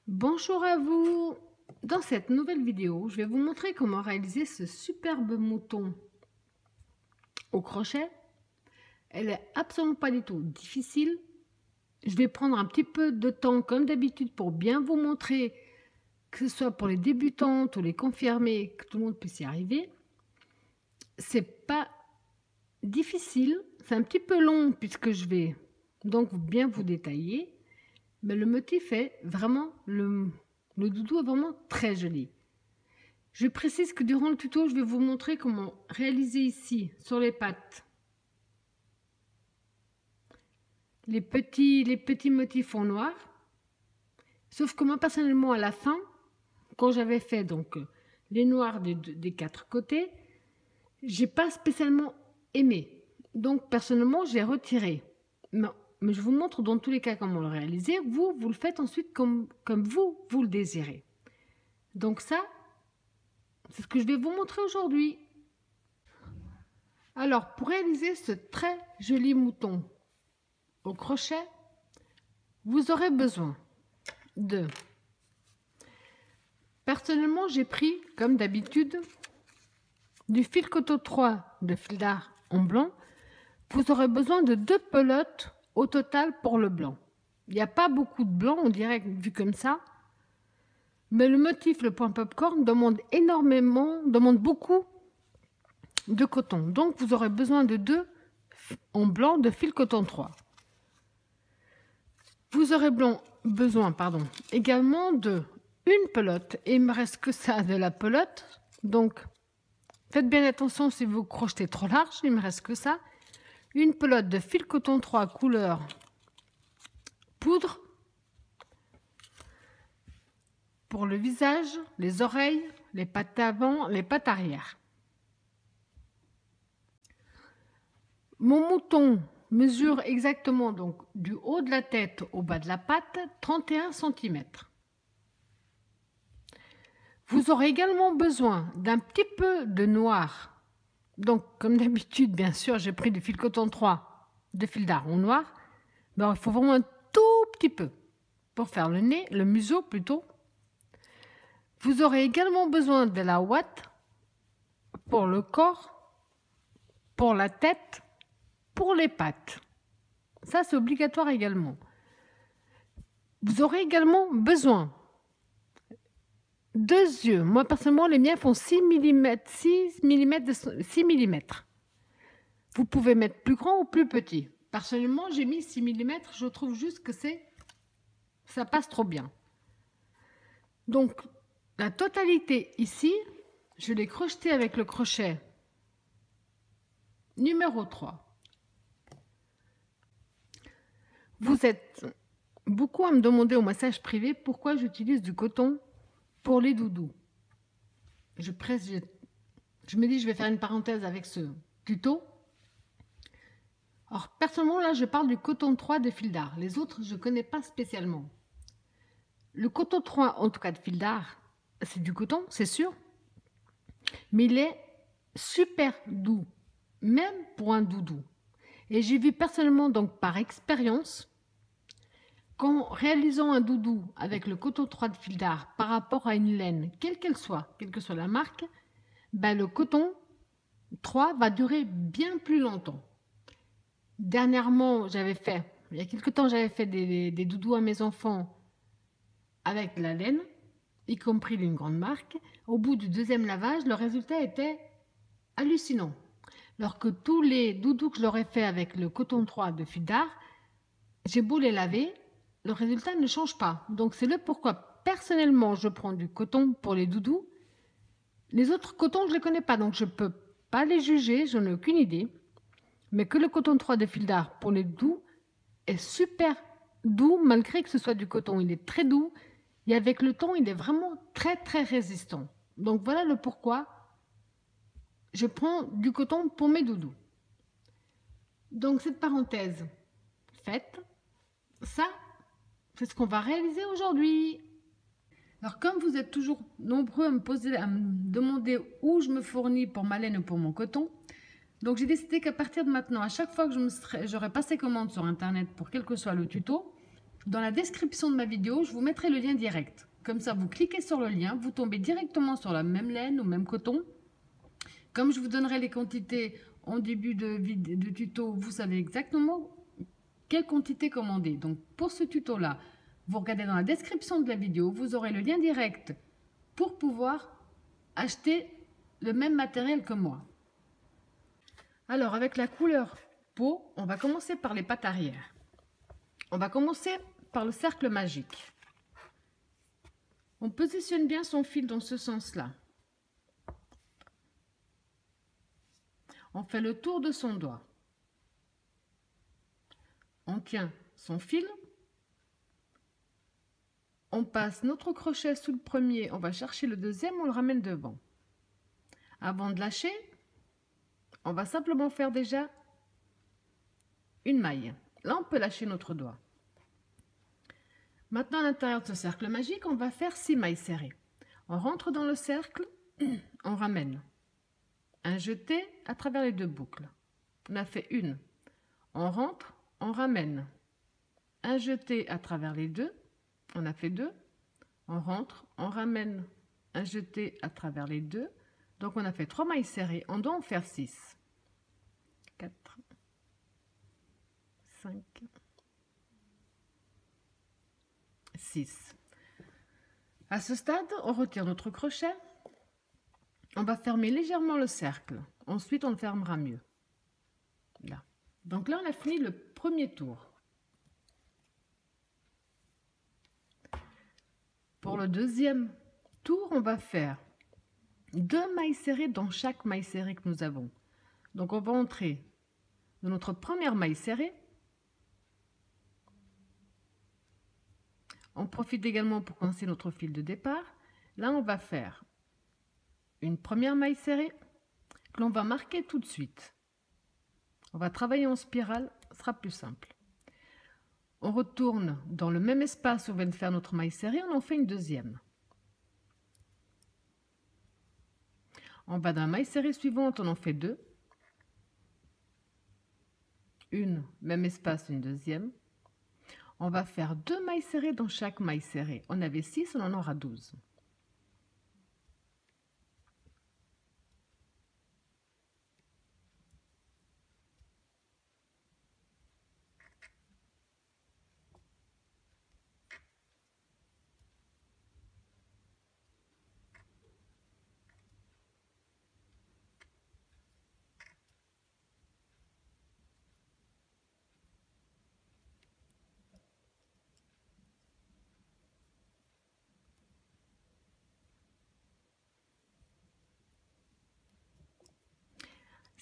Bonjour à vous. Dans cette nouvelle vidéo, je vais vous montrer comment réaliser ce superbe mouton au crochet. Elle est absolument pas du tout difficile. Je vais prendre un petit peu de temps comme d'habitude pour bien vous montrer, que ce soit pour les débutantes ou les confirmées, que tout le monde puisse y arriver. C'est pas difficile, c'est un petit peu long puisque je vais donc bien vous détailler, mais le motif est vraiment le doudou est vraiment très joli. Je précise que durant le tuto, je vais vous montrer comment réaliser ici, sur les pattes, les petits motifs en noir. Sauf que moi, personnellement, à la fin, quand j'avais fait donc les noirs des quatre côtés, j'ai pas spécialement aimé. Donc, personnellement, j'ai retiré. Mais je vous montre dans tous les cas comment le réaliser. Vous le faites ensuite comme vous le désirez. Donc ça, c'est ce que je vais vous montrer aujourd'hui. Alors, pour réaliser ce très joli mouton au crochet, vous aurez besoin de... Personnellement, j'ai pris, comme d'habitude, du fil coton 3 de fil d'art en blanc. Vous aurez besoin de 2 pelotes au total pour le blanc. Il n'y a pas beaucoup de blanc, on dirait, vu comme ça. Mais le motif, le point popcorn, demande beaucoup de coton. Donc, vous aurez besoin de 2 en blanc de fil coton 3. Vous aurez besoin également de une pelote. Et il me reste que ça de la pelote. Donc, faites bien attention si vous crochetez trop large. Il me reste que ça. Une pelote de fil coton 3 couleur poudre pour le visage, les oreilles, les pattes avant, les pattes arrière. Mon mouton mesure exactement donc du haut de la tête au bas de la patte 31 cm. Vous aurez également besoin d'un petit peu de noir. Donc comme d'habitude, bien sûr, j'ai pris du fil coton 3 de fil d'art en noir. Mais alors, il faut vraiment un tout petit peu pour faire le nez, le museau plutôt. Vous aurez également besoin de la ouate pour le corps, pour la tête, pour les pattes. Ça, c'est obligatoire également. Vous aurez également besoin de yeux. Moi, personnellement, les miens font 6 mm. Vous pouvez mettre plus grand ou plus petit. Personnellement, j'ai mis 6 mm. Je trouve juste que ça passe trop bien. Donc, la totalité ici, je l'ai crocheté avec le crochet numéro 3. Vous êtes beaucoup à me demander au message privé pourquoi j'utilise du coton pour les doudous. Je me dis, je vais faire une parenthèse avec ce tuto. Alors, personnellement, là, je parle du coton 3 de fil d'art. Les autres, je ne connais pas spécialement. Le coton 3, en tout cas de fil d'art, c'est du coton, c'est sûr. Mais il est super doux, même pour un doudou. Et j'ai vu personnellement, donc par expérience, qu'en réalisant un doudou avec le coton 3 de fil d'art par rapport à une laine, quelle que soit la marque, ben le coton 3 va durer bien plus longtemps. Dernièrement, il y a quelque temps, j'avais fait des doudous à mes enfants avec de la laine, y compris d'une grande marque. Au bout du 2e lavage, le résultat était hallucinant. Alors que tous les doudous que je leur ai fait avec le coton 3 de fil d'art, j'ai beau les laver, le résultat ne change pas. Donc c'est le pourquoi personnellement je prends du coton pour les doudous. Les autres cotons, je ne les connais pas, donc je ne peux pas les juger, je n'ai aucune idée. Mais que le coton 3 de fil d'art pour les doudous est super doux, malgré que ce soit du coton. Il est très doux et avec le temps, il est vraiment très très résistant. Donc voilà le pourquoi je prends du coton pour mes doudous. Donc cette parenthèse faite, ça, c'est ce qu'on va réaliser aujourd'hui. Alors comme vous êtes toujours nombreux à me demander où je me fournis pour ma laine ou pour mon coton, donc j'ai décidé qu'à partir de maintenant, à chaque fois que j'aurai passé commande sur internet pour quel que soit le tuto, Dans la description de ma vidéo, je vous mettrai le lien direct. Comme ça, vous cliquez sur le lien, vous tombez directement sur la même laine ou même coton. Comme je vous donnerai les quantités en début de tuto, vous savez exactement quelle quantité commander. Donc pour ce tuto-là, vous regardez dans la description de la vidéo, vous aurez le lien direct pour pouvoir acheter le même matériel que moi. Alors avec la couleur peau, on va commencer par les pattes arrière. On va commencer par le cercle magique. On positionne bien son fil dans ce sens-là. On fait le tour de son doigt. On tient son fil. On passe notre crochet sous le premier, on va chercher le deuxième, on le ramène devant. Avant de lâcher, on va simplement faire déjà une maille. Là, on peut lâcher notre doigt. Maintenant, à l'intérieur de ce cercle magique, on va faire 6 mailles serrées. On rentre dans le cercle, on ramène. Un jeté à travers les 2 boucles. On a fait une. On rentre, on ramène. Un jeté à travers les 2. On a fait 2. On rentre, on ramène. Un jeté à travers les 2. Donc, on a fait 3 mailles serrées. On doit en faire 6. 4, 5, 6. À ce stade, on retire notre crochet. On va fermer légèrement le cercle. Ensuite, on le fermera mieux. Là. Donc là, on a fini le premier tour. Pour le deuxième tour, on va faire 2 mailles serrées dans chaque maille serrée que nous avons. Donc, on va entrer dans notre première maille serrée. On profite également pour commencer notre fil de départ. Là, on va faire une première maille serrée que l'on va marquer tout de suite. On va travailler en spirale, ce sera plus simple. On retourne dans le même espace où on vient de faire notre maille serrée, on en fait une deuxième. On va dans la maille serrée suivante, on en fait 2. Une, même espace, une deuxième. On va faire 2 mailles serrées dans chaque maille serrée. On avait 6, on en aura 12.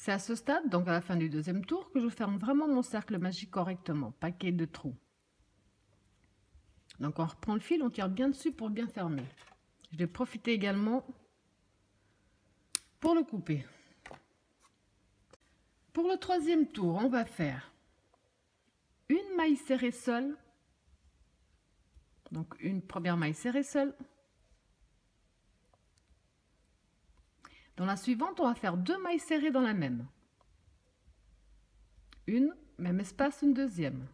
C'est à ce stade, donc à la fin du deuxième tour, que je ferme vraiment mon cercle magique correctement, pas qu'il y ait de trous. Donc on reprend le fil, on tire bien dessus pour bien fermer. Je vais profiter également pour le couper. Pour le troisième tour, on va faire une maille serrée seule. Donc une première maille serrée seule. Dans la suivante, on va faire 2 mailles serrées dans la même. Une, même espace, une deuxième.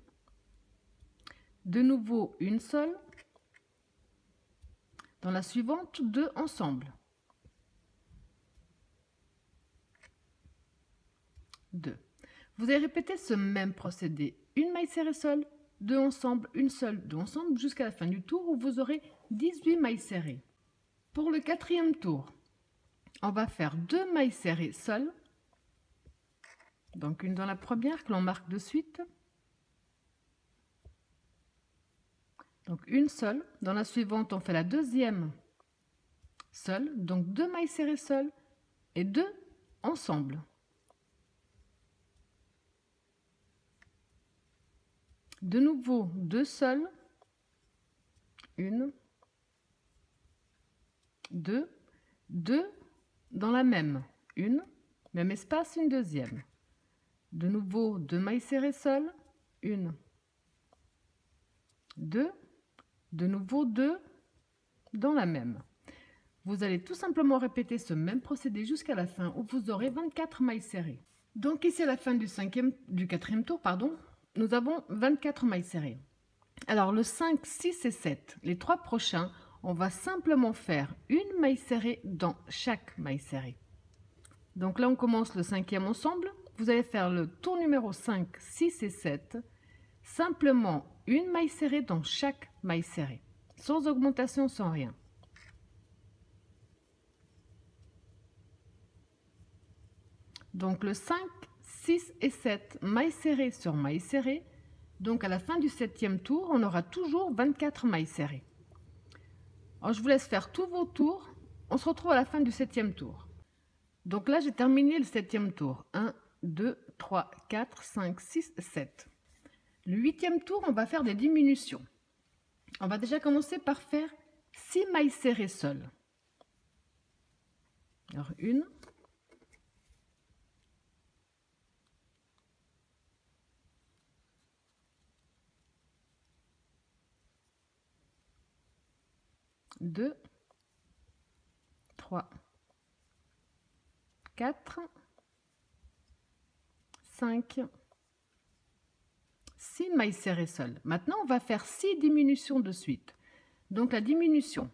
De nouveau, une seule. Dans la suivante, 2 ensemble. 2. Vous allez répéter ce même procédé. Une maille serrée seule, 2 ensemble, une seule, 2 ensemble, jusqu'à la fin du tour où vous aurez 18 mailles serrées. Pour le quatrième tour, on va faire 2 mailles serrées seules. Donc une dans la première que l'on marque de suite. Donc une seule. Dans la suivante, on fait la deuxième seule. Donc 2 mailles serrées seules et 2 ensemble. De nouveau 2 seules. 1, 2, 2 dans la même. Une, même espace, une deuxième. De nouveau 2 mailles serrées seules. 1, 2, de nouveau 2 dans la même. Vous allez tout simplement répéter ce même procédé jusqu'à la fin où vous aurez 24 mailles serrées. Donc ici à la fin du quatrième tour, nous avons 24 mailles serrées. Alors le 5, 6 et 7, les 3 prochains, on va simplement faire une maille serrée dans chaque maille serrée. Donc là on commence le 5e ensemble. Vous allez faire le tour numéro 5, 6 et 7, simplement une maille serrée dans chaque maille serrée, sans augmentation, sans rien. Donc le 5, 6 et 7, maille serrée sur maille serrée. Donc à la fin du 7e tour, on aura toujours 24 mailles serrées. Alors je vous laisse faire tous vos tours. On se retrouve à la fin du 7e tour. Donc là, j'ai terminé le 7e tour. 1, 2, 3, 4, 5, 6, 7. Le 8e tour, on va faire des diminutions. On va déjà commencer par faire 6 mailles serrées seules. Alors, 1, 2, 3, 4, 5, 6 mailles serrées seules. Maintenant, on va faire 6 diminutions de suite. Donc la diminution,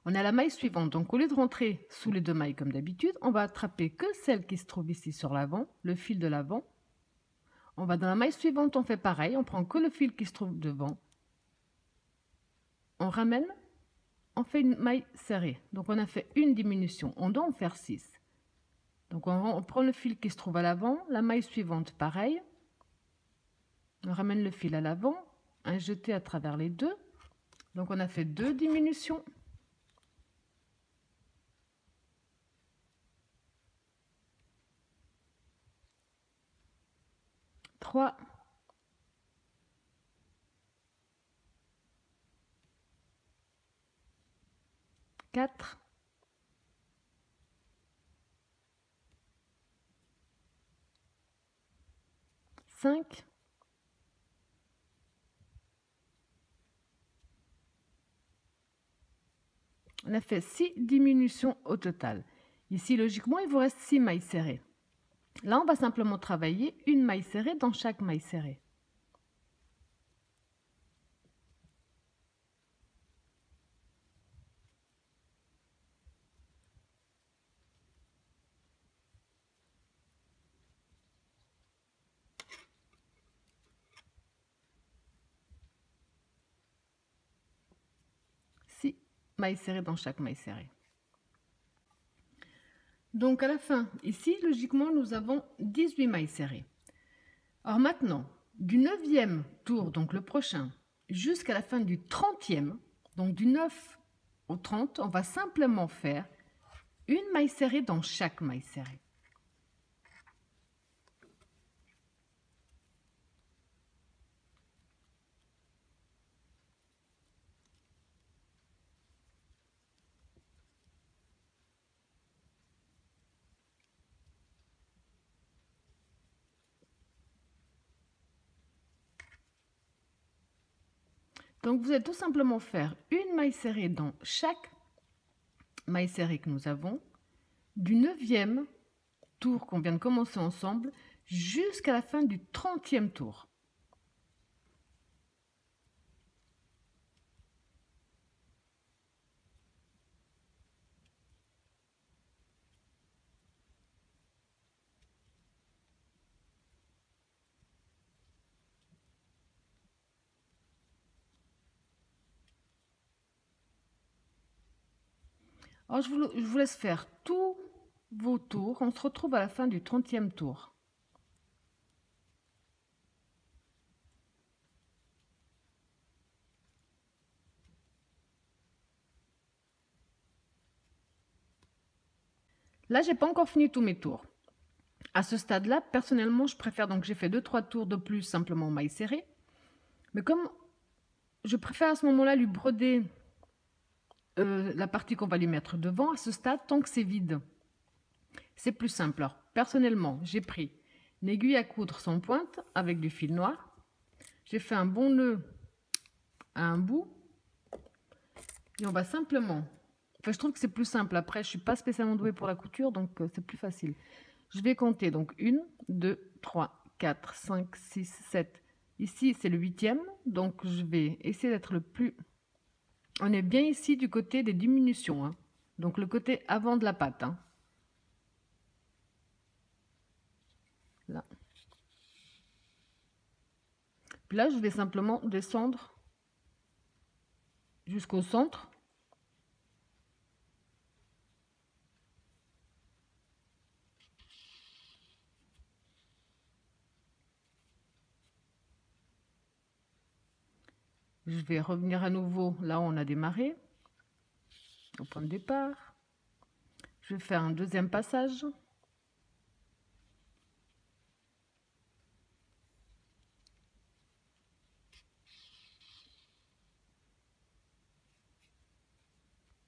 on a la maille suivante. Donc au lieu de rentrer sous les 2 mailles comme d'habitude, on va attraper que celle qui se trouve ici sur l'avant, le fil de l'avant. On va dans la maille suivante, on fait pareil, on prend que le fil qui se trouve devant. On ramène, on fait une maille serrée. Donc on a fait une diminution, on doit en faire 6. Donc on prend le fil qui se trouve à l'avant, la maille suivante pareil. On ramène le fil à l'avant, un jeté à travers les deux. Donc on a fait 2 diminutions. Trois. 4. 5. 6 diminutions au total. Ici, logiquement, il vous reste 6 mailles serrées. Là, on va simplement travailler une maille serrée dans chaque maille serrée. Mailles serrées dans chaque maille serrée. Donc à la fin, ici, logiquement, nous avons 18 mailles serrées. Alors maintenant, du 9e tour, donc le prochain, jusqu'à la fin du 30e, donc du 9 au 30, on va simplement faire une maille serrée dans chaque maille serrée. Donc vous allez tout simplement faire une maille serrée dans chaque maille serrée que nous avons, du 9e tour qu'on vient de commencer ensemble jusqu'à la fin du 30e tour. Alors, je vous laisse faire tous vos tours. On se retrouve à la fin du 30e tour. Là, j'ai pas encore fini tous mes tours. À ce stade-là, personnellement, je préfère, donc j'ai fait 2-3 tours de plus simplement maille serrée. Mais comme je préfère à ce moment-là lui broder la partie qu'on va lui mettre devant à ce stade, tant que c'est vide. C'est plus simple. Alors, personnellement, j'ai pris une aiguille à coudre sans pointe avec du fil noir. J'ai fait un bon nœud à un bout. Et on va simplement... Enfin, je trouve que c'est plus simple. Après, je ne suis pas spécialement douée pour la couture, donc c'est plus facile. Je vais compter donc 1, 2, 3, 4, 5, 6, 7, Ici, c'est le 8e, donc je vais essayer d'être le plus... On est bien ici du côté des diminutions, hein. Donc le côté avant de la pâte, hein. Là. Puis là, je vais simplement descendre jusqu'au centre. Je vais revenir à nouveau là où on a démarré, au point de départ. Je vais faire un deuxième passage.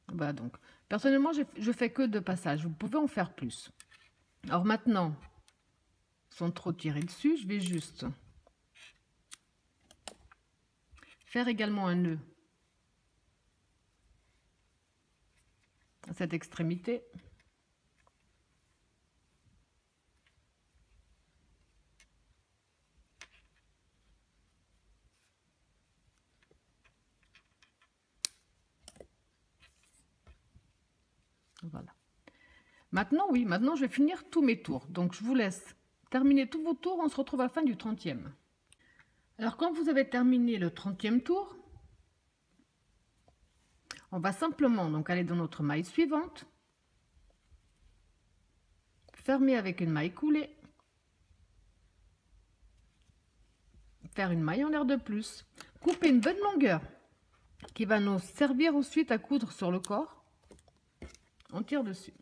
Voilà, donc personnellement, je fais que 2 passages. Vous pouvez en faire plus. Alors maintenant, sans trop tirer dessus, je vais juste faire également un nœud à cette extrémité. Voilà. Maintenant, oui, maintenant je vais finir tous mes tours. Donc je vous laisse terminer tous vos tours. On se retrouve à la fin du 30e. Alors quand vous avez terminé le 30e tour, on va simplement donc aller dans notre maille suivante, fermer avec une maille coulée, faire une maille en l'air de plus, couper une bonne longueur qui va nous servir ensuite à coudre sur le corps. On tire dessus.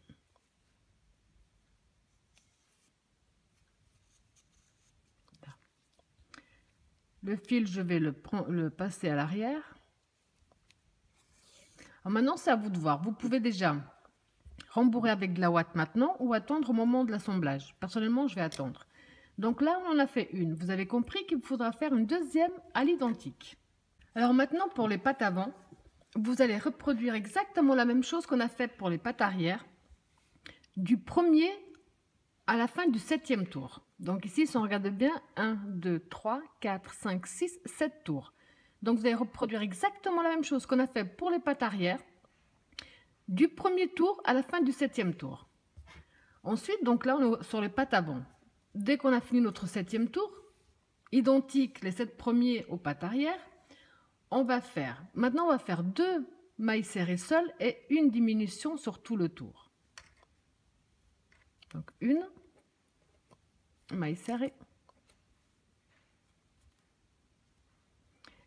Le fil, je vais le passer à l'arrière. Maintenant, c'est à vous de voir. Vous pouvez déjà rembourrer avec de la ouate maintenant ou attendre au moment de l'assemblage. Personnellement, je vais attendre. Donc là, on en a fait une. Vous avez compris qu'il faudra faire une deuxième à l'identique. Alors maintenant, pour les pattes avant, vous allez reproduire exactement la même chose qu'on a fait pour les pattes arrière, du premier à la fin du 7e tour. Donc ici, si on regarde bien, 1, 2, 3, 4, 5, 6, 7 tours. Donc vous allez reproduire exactement la même chose qu'on a fait pour les pattes arrière, du premier tour à la fin du 7e tour. Ensuite, donc là, on est sur les pattes avant. Dès qu'on a fini notre 7e tour, identique les 7 premiers aux pattes arrière, maintenant on va faire 2 mailles serrées seules et une diminution sur tout le tour. Donc une maille serrée,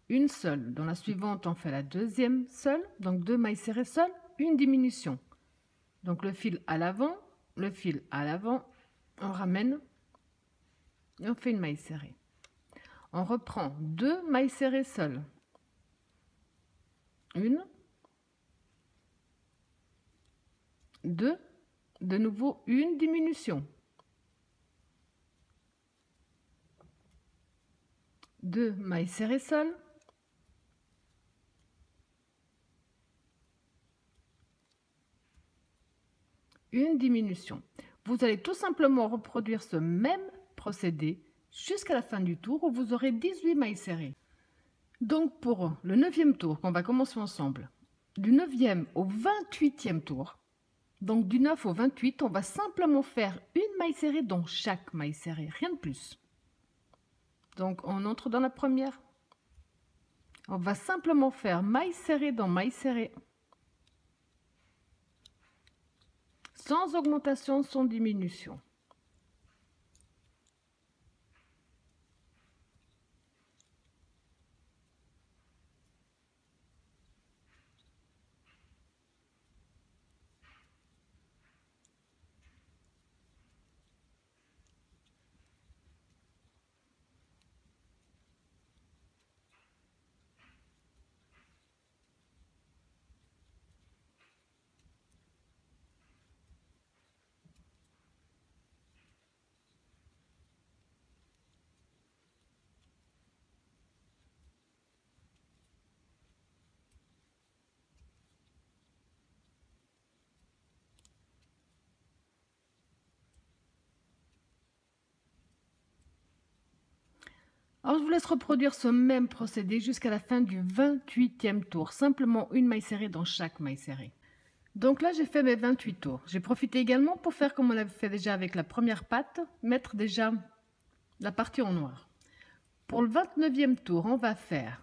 une seule. Dans la suivante, on fait la deuxième seule, donc 2 mailles serrées seules, une diminution. Donc le fil à l'avant, le fil à l'avant, on ramène et on fait une maille serrée. On reprend 2 mailles serrées seules, une, deux, de nouveau une diminution, 2 mailles serrées seules, une diminution. Vous allez tout simplement reproduire ce même procédé jusqu'à la fin du tour où vous aurez 18 mailles serrées. Donc pour le 9e tour qu'on va commencer ensemble, du 9e au 28e tour, donc du 9 au 28, on va simplement faire une maille serrée dans chaque maille serrée, rien de plus. Donc on entre dans la première, on va simplement faire maille serrée dans maille serrée, sans augmentation, sans diminution. Alors, je vous laisse reproduire ce même procédé jusqu'à la fin du 28e tour. Simplement une maille serrée dans chaque maille serrée. Donc là, j'ai fait mes 28 tours. J'ai profité également pour faire comme on l'avait fait déjà avec la première patte, mettre déjà la partie en noir. Pour le 29e tour, on va faire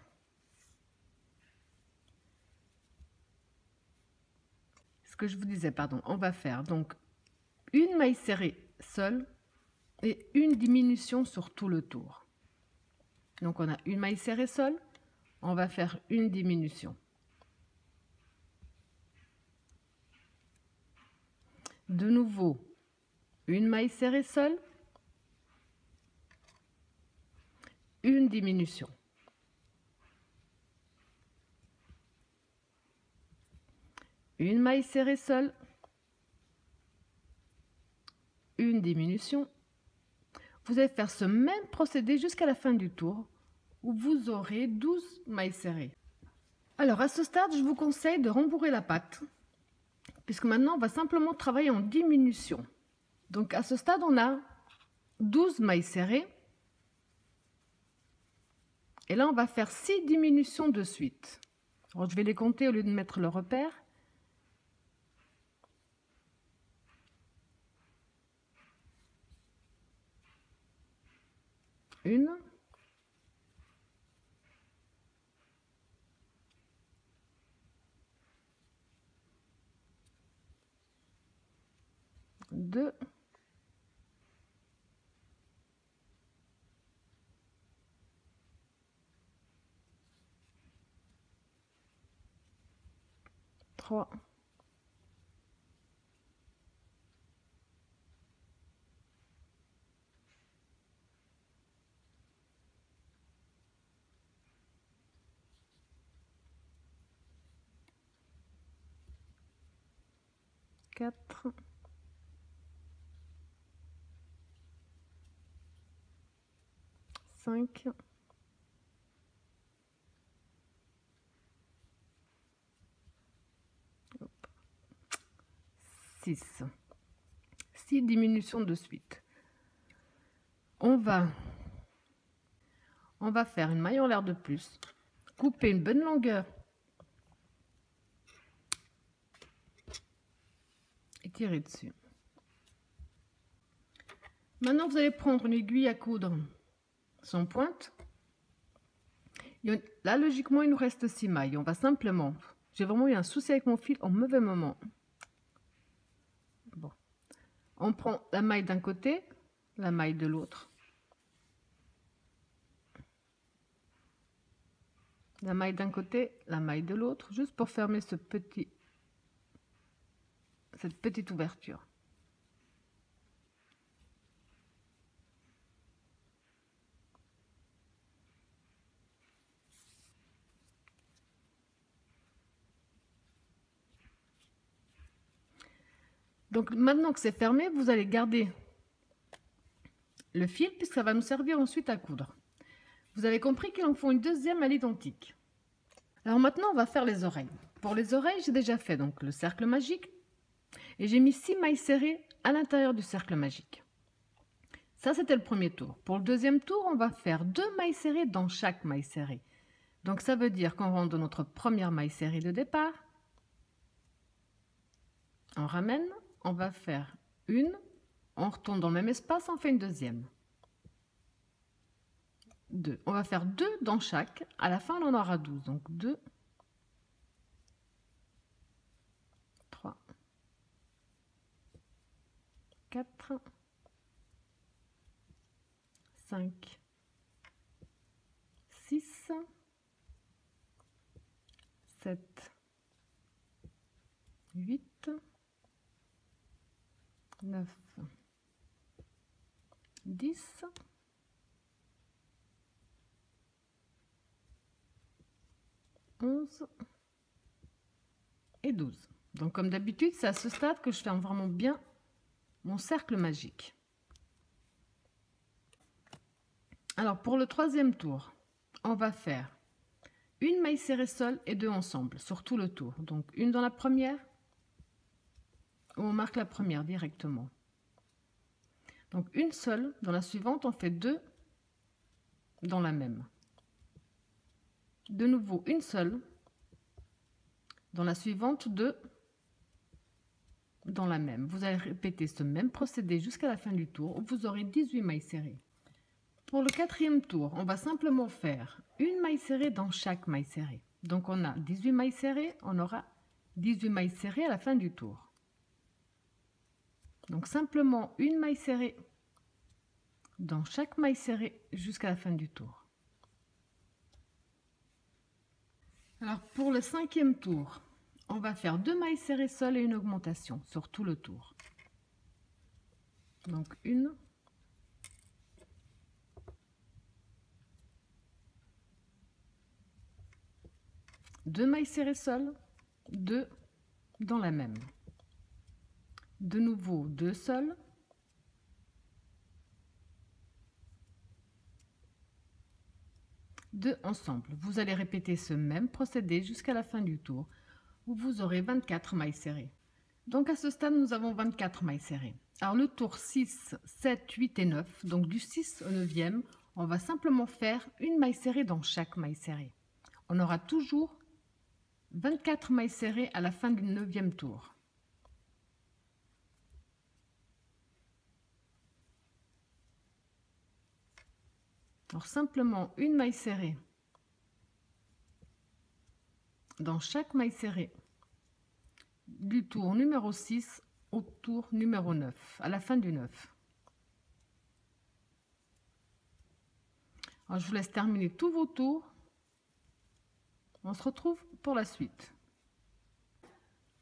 ce que je vous disais, pardon. On va faire donc une maille serrée seule et une diminution sur tout le tour. Donc on a une maille serrée seule, on va faire une diminution. De nouveau, une maille serrée seule, une diminution. Une maille serrée seule, une diminution. Vous allez faire ce même procédé jusqu'à la fin du tour où vous aurez 12 mailles serrées. Alors à ce stade, je vous conseille de rembourrer la patte puisque maintenant on va simplement travailler en diminution. Donc à ce stade, on a 12 mailles serrées. Et là, on va faire 6 diminutions de suite. Alors, je vais les compter au lieu de mettre le repère. Une. Deux. Trois. Quatre. 5. 6. 6 diminutions de suite. On va faire une maille en l'air de plus, couper une bonne longueur et tirer dessus. Maintenant, vous allez prendre une aiguille à coudre sans pointe. Et là, logiquement, il nous reste 6 mailles. On va simplement... J'ai vraiment eu un souci avec mon fil au mauvais moment. Bon. On prend la maille d'un côté, la maille de l'autre. La maille d'un côté, la maille de l'autre, juste pour fermer cette petite ouverture. Donc maintenant que c'est fermé, vous allez garder le fil puisque ça va nous servir ensuite à coudre. Vous avez compris qu'il en faut une deuxième à l'identique. Alors maintenant, on va faire les oreilles. Pour les oreilles, j'ai déjà fait donc le cercle magique et j'ai mis 6 mailles serrées à l'intérieur du cercle magique. Ça, c'était le premier tour. Pour le deuxième tour, on va faire 2 mailles serrées dans chaque maille serrée. Donc ça veut dire qu'on rentre dans notre première maille serrée de départ. On ramène, on va faire une, on retourne dans le même espace, on fait une deuxième. 2. On va faire 2 dans chaque. À la fin, on en aura 12. Donc 2, 3, 4, 5, 6, 7, 8, 9, 10, 11 et 12. Donc comme d'habitude, c'est à ce stade que je ferme vraiment bien mon cercle magique. Alors pour le troisième tour, on va faire une maille serrée seule et 2 ensemble sur tout le tour. Donc une dans la première, où on marque la première directement. Donc une seule, dans la suivante on fait 2 dans la même. De nouveau une seule, dans la suivante 2, dans la même. Vous allez répéter ce même procédé jusqu'à la fin du tour, où vous aurez 18 mailles serrées. Pour le 4e tour, on va simplement faire une maille serrée dans chaque maille serrée. Donc on a 18 mailles serrées, on aura 18 mailles serrées à la fin du tour. Donc simplement une maille serrée dans chaque maille serrée jusqu'à la fin du tour. Alors pour le 5e tour, on va faire 2 mailles serrées seules et une augmentation sur tout le tour. Donc une, deux mailles serrées seules, 2 dans la même. De nouveau 2 seules, deux ensemble. Vous allez répéter ce même procédé jusqu'à la fin du tour, où vous aurez 24 mailles serrées. Donc à ce stade, nous avons 24 mailles serrées. Alors le tour 6, 7, 8 et 9, donc du 6 au 9e, on va simplement faire une maille serrée dans chaque maille serrée. On aura toujours 24 mailles serrées à la fin du 9e tour. Alors simplement une maille serrée dans chaque maille serrée du tour numéro 6 au tour numéro 9, à la fin du 9. Alors je vous laisse terminer tous vos tours. On se retrouve pour la suite.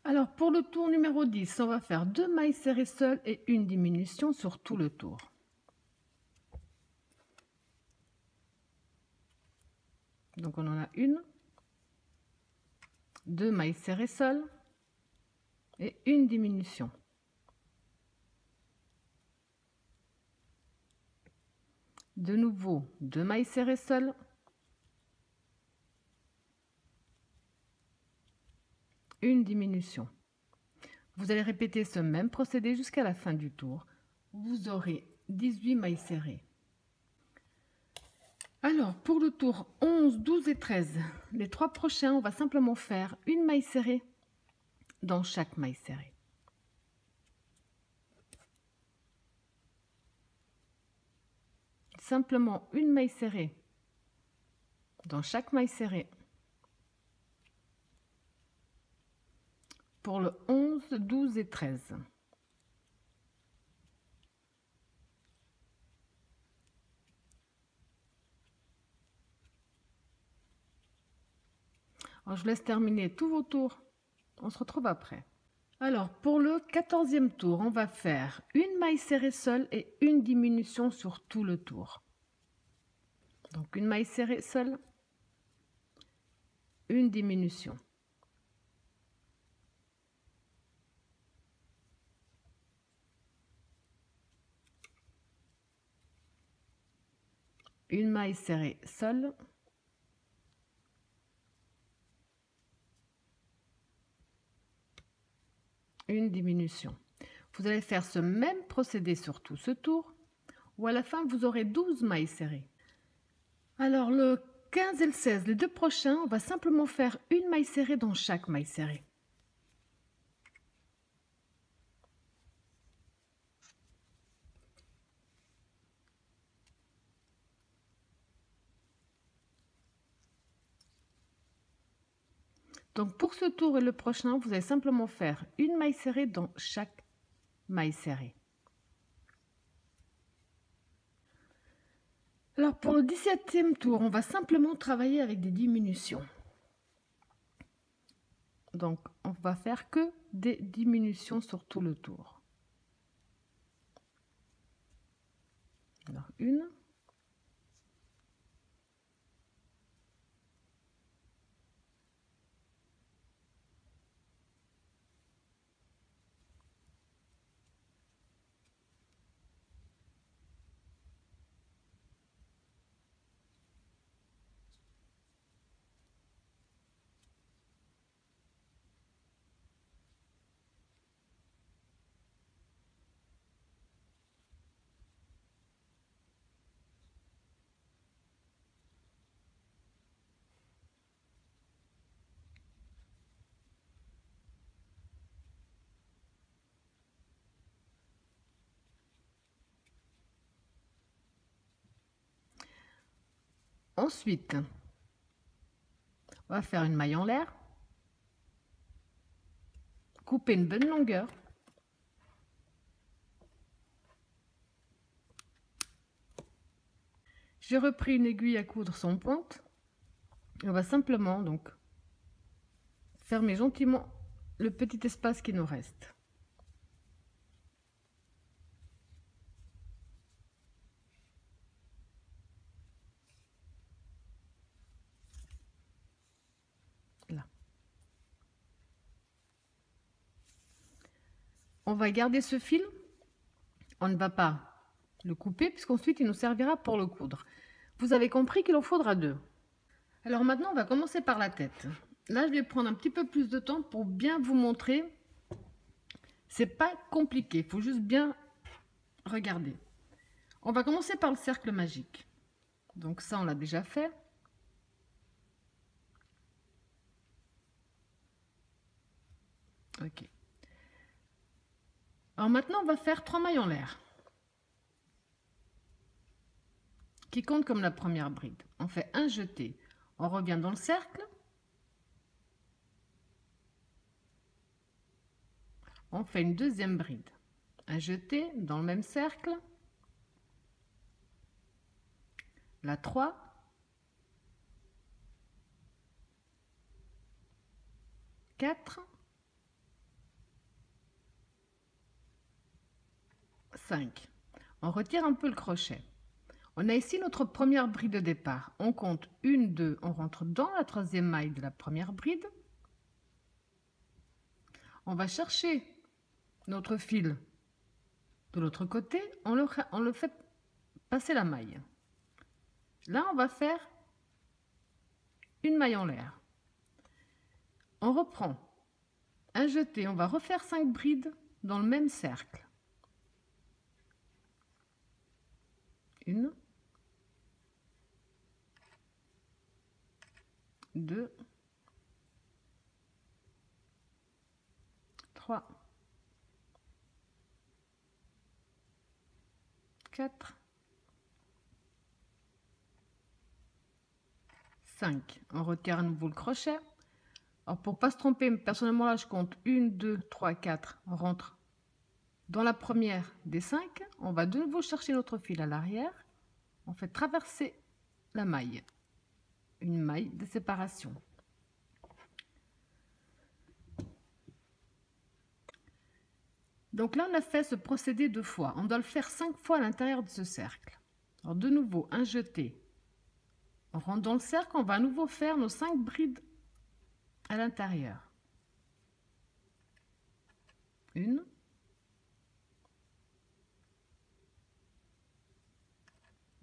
Alors pour le tour numéro 10, on va faire 2 mailles serrées seules et une diminution sur tout le tour. Donc on en a une, 2 mailles serrées seules et une diminution. De nouveau 2 mailles serrées seules, une diminution. Vous allez répéter ce même procédé jusqu'à la fin du tour. Vous aurez 18 mailles serrées. Alors, pour le tour 11, 12 et 13, les 3 prochains, on va simplement faire une maille serrée dans chaque maille serrée. Simplement une maille serrée dans chaque maille serrée. Pour le 11, 12 et 13. Alors, je vous laisse terminer tous vos tours. On se retrouve après. Alors, pour le 14e tour, on va faire une maille serrée seule et une diminution sur tout le tour. Donc, une maille serrée seule, une diminution. Une maille serrée seule, une diminution. Vous allez faire ce même procédé sur tout ce tour, où à la fin vous aurez 12 mailles serrées. Alors le 15 et le 16, les 2 prochains, on va simplement faire une maille serrée dans chaque maille serrée. Donc pour ce tour et le prochain, vous allez simplement faire une maille serrée dans chaque maille serrée. Alors pour le 17e tour, on va simplement travailler avec des diminutions. Donc on va faire que des diminutions sur tout le tour. Alors une, Ensuite, on va faire une maille en l'air, couper une bonne longueur. J'ai repris une aiguille à coudre sans pointe. On va simplement donc fermer gentiment le petit espace qui nous reste. Là. On va garder ce fil. On ne va pas le couper puisqu'ensuite il nous servira pour le coudre. Vous avez compris qu'il en faudra 2. Alors maintenant on va commencer par la tête. Là je vais prendre un petit peu plus de temps pour bien vous montrer. C'est pas compliqué, il faut juste bien regarder. On va commencer par le cercle magique. Donc ça on l'a déjà fait. Ok. Alors maintenant on va faire 3 mailles en l'air. Qui compte comme la première bride. On fait un jeté, on revient dans le cercle, on fait une deuxième bride, un jeté dans le même cercle, la 3, quatre, 5. On retire un peu le crochet. On a ici notre première bride de départ. On compte 1, 2, on rentre dans la troisième maille de la première bride. On va chercher notre fil de l'autre côté, on le fait passer la maille. Là, on va faire une maille en l'air. On reprend un jeté, on va refaire 5 brides dans le même cercle. 1, 2, 3, 4, 5. On retire à nouveau le crochet. Alors pour ne pas se tromper, personnellement là je compte 1, 2, 3, 4. On rentre dans la première des 5. On va de nouveau chercher notre fil à l'arrière. On fait traverser la maille. Une maille de séparation. Donc là, on a fait ce procédé 2 fois. On doit le faire 5 fois à l'intérieur de ce cercle. Alors de nouveau, un jeté. On rentre dans le cercle, on va à nouveau faire nos 5 brides à l'intérieur. 1,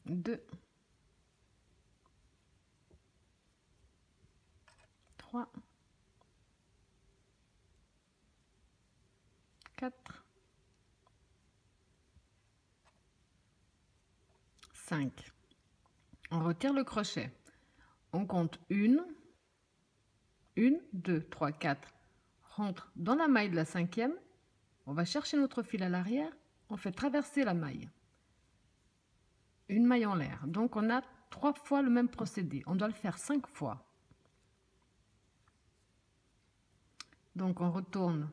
2, 3, 4, 5. On retire le crochet. On compte 1, 2, 3, 4. Rentre dans la maille de la 5e. On va chercher notre fil à l'arrière. On fait traverser la maille. Une maille en l'air. Donc on a 3 fois le même procédé. On doit le faire 5 fois. Donc on retourne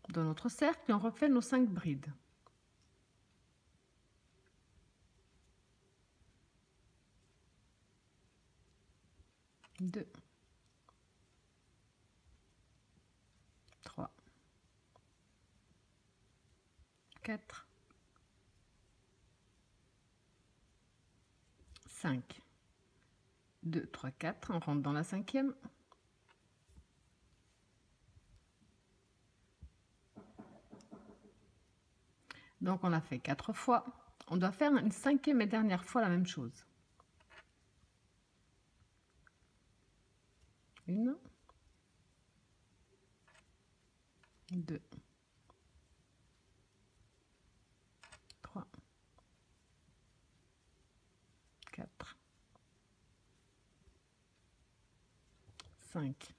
dans notre cercle et on refait nos 5 brides. 2, 3, 4, 5. 2, 3, 4. On rentre dans la 5e. Donc on l'a fait 4 fois. On doit faire une 5e et dernière fois la même chose. 1, 2, 3, 4, 5.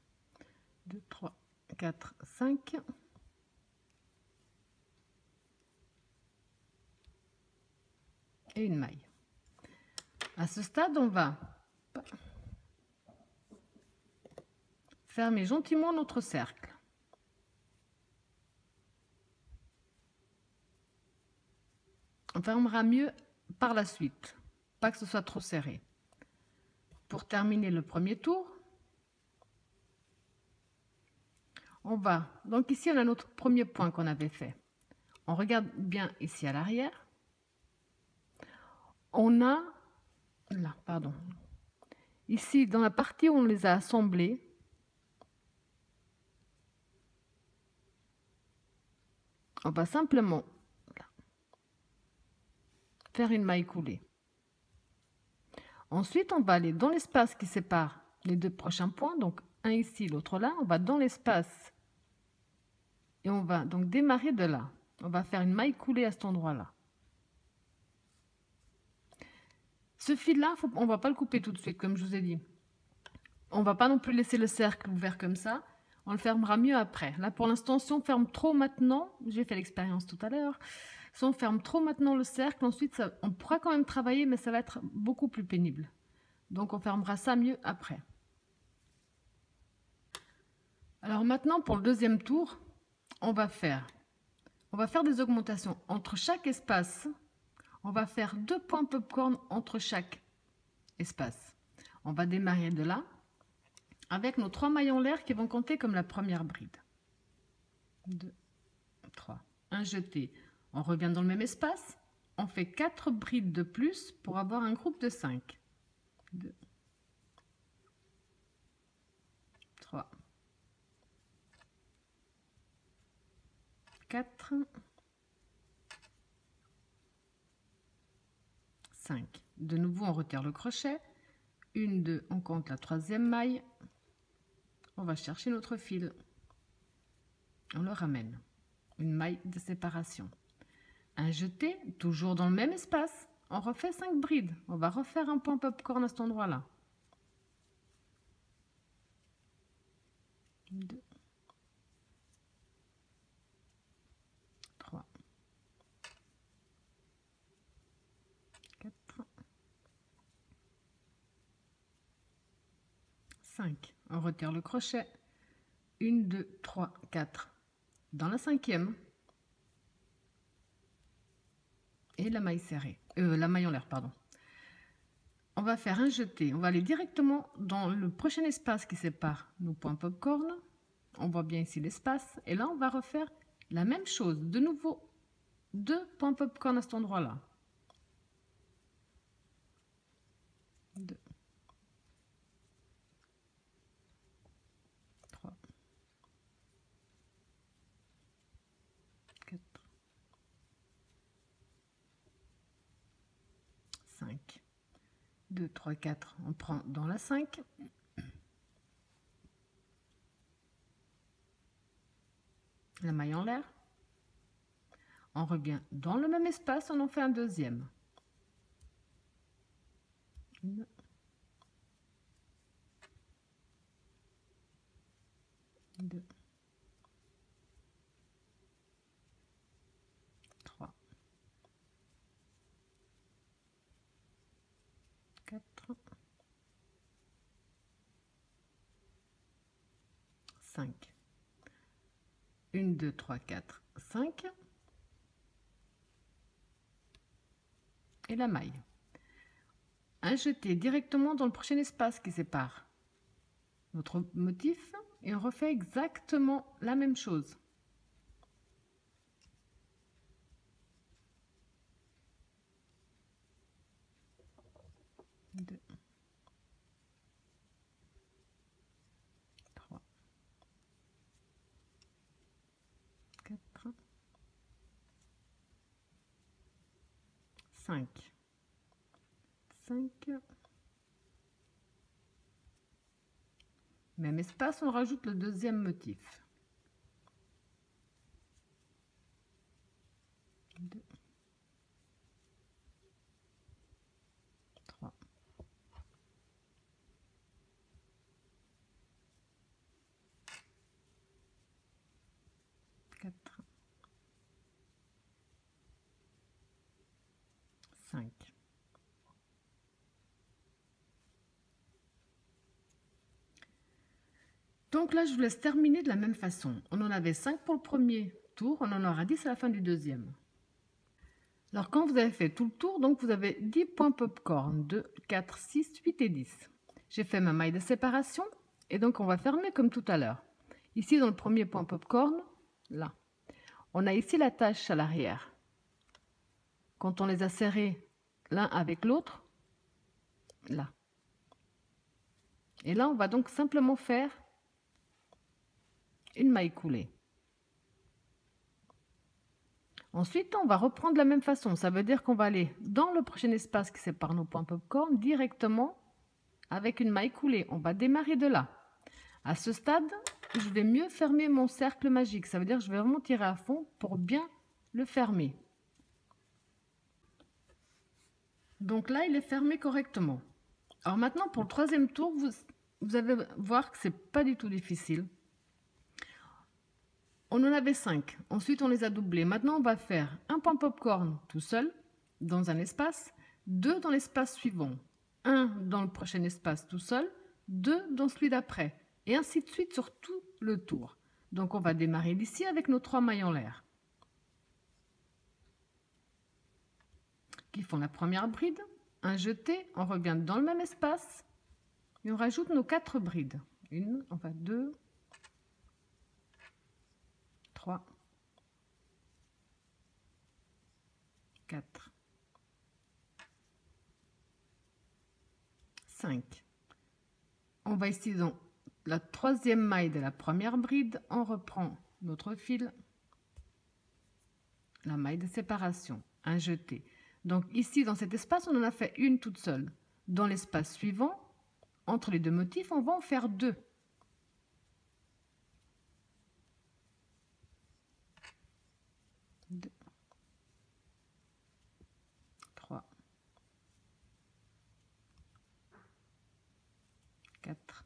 2, 3, 4, 5. Et une maille. À ce stade, on va Fermez gentiment notre cercle. On fermera mieux par la suite, pas que ce soit trop serré. Pour terminer le premier tour, on va, donc ici on a notre premier point qu'on avait fait. On regarde bien ici à l'arrière. On a, là, pardon, ici dans la partie où on les a assemblés, on va simplement faire une maille coulée. Ensuite, on va aller dans l'espace qui sépare les deux prochains points, donc un ici, l'autre là. On va dans l'espace et on va donc démarrer de là. On va faire une maille coulée à cet endroit-là. Ce fil-là, on ne va pas le couper tout de suite, comme je vous ai dit. On ne va pas non plus laisser le cercle ouvert comme ça. On le fermera mieux après. Là, pour l'instant, si on ferme trop maintenant, j'ai fait l'expérience tout à l'heure, si on ferme trop maintenant le cercle, ensuite, on pourra quand même travailler, mais ça va être beaucoup plus pénible. Donc, on fermera ça mieux après. Alors maintenant, pour le deuxième tour, on va faire des augmentations entre chaque espace. On va faire 2 points popcorn entre chaque espace. On va démarrer de là avec nos 3 mailles en l'air qui vont compter comme la première bride. 2, 3. Un jeté. On revient dans le même espace. On fait 4 brides de plus pour avoir un groupe de 5. 2, 3, 4, 5. De nouveau, on retire le crochet. 1, 2, on compte la troisième maille. On va chercher notre fil. On le ramène. Une maille de séparation. Un jeté, toujours dans le même espace. On refait 5 brides. On va refaire un point popcorn à cet endroit-là. 2, 3, 4, 5. On retire le crochet. 1, 2, 3, 4. Dans la cinquième. Et la maille serrée. La maille en l'air, pardon. On va faire un jeté. On va aller directement dans le prochain espace qui sépare nos points popcorn. On voit bien ici l'espace. Et là, on va refaire la même chose. De nouveau, 2 points popcorn à cet endroit-là. 2, 3, 4, 5. 2, 3, 4. On prend dans la 5. La maille en l'air. On revient dans le même espace, on en fait un deuxième. 1, 2, 3, 4, 5. 1, 2, 3, 4, 5. Et la maille. Un jeté directement dans le prochain espace qui sépare notre motif et on refait exactement la même chose. 2, 3, 4, 5. 5. Même espace, on rajoute le deuxième motif. 2, 3, 4, 5. Donc là, je vous laisse terminer de la même façon. On en avait 5 pour le premier tour, on en aura 10 à la fin du deuxième. Alors quand vous avez fait tout le tour, donc vous avez 10 points popcorn, 2, 4, 6, 8 et 10. J'ai fait ma maille de séparation et donc on va fermer comme tout à l'heure. Ici dans le premier point popcorn, là, on a ici la tache à l'arrière. Quand on les a serrés l'un avec l'autre, là. Et là, on va donc simplement faire une maille coulée. Ensuite, on va reprendre de la même façon. Ça veut dire qu'on va aller dans le prochain espace qui sépare nos points popcorn directement avec une maille coulée. On va démarrer de là. À ce stade, je vais mieux fermer mon cercle magique. Ça veut dire que je vais vraiment tirer à fond pour bien le fermer. Donc là, il est fermé correctement. Alors maintenant, pour le troisième tour, vous allez voir que c'est pas du tout difficile. On en avait 5. Ensuite, on les a doublés. Maintenant, on va faire un point popcorn tout seul dans un espace, 2 dans l'espace suivant, 1 dans le prochain espace tout seul, 2 dans celui d'après, et ainsi de suite sur tout le tour. Donc, on va démarrer d'ici avec nos 3 mailles en l'air qui font la première bride, un jeté, on revient dans le même espace et on rajoute nos 4 brides. 2, 3, 4, 5. On va ici dans la troisième maille de la première bride, on reprend notre fil, la maille de séparation, un jeté. Donc ici dans cet espace, on en a fait une toute seule. Dans l'espace suivant, entre les deux motifs, on va en faire 2. 2, 3, 4,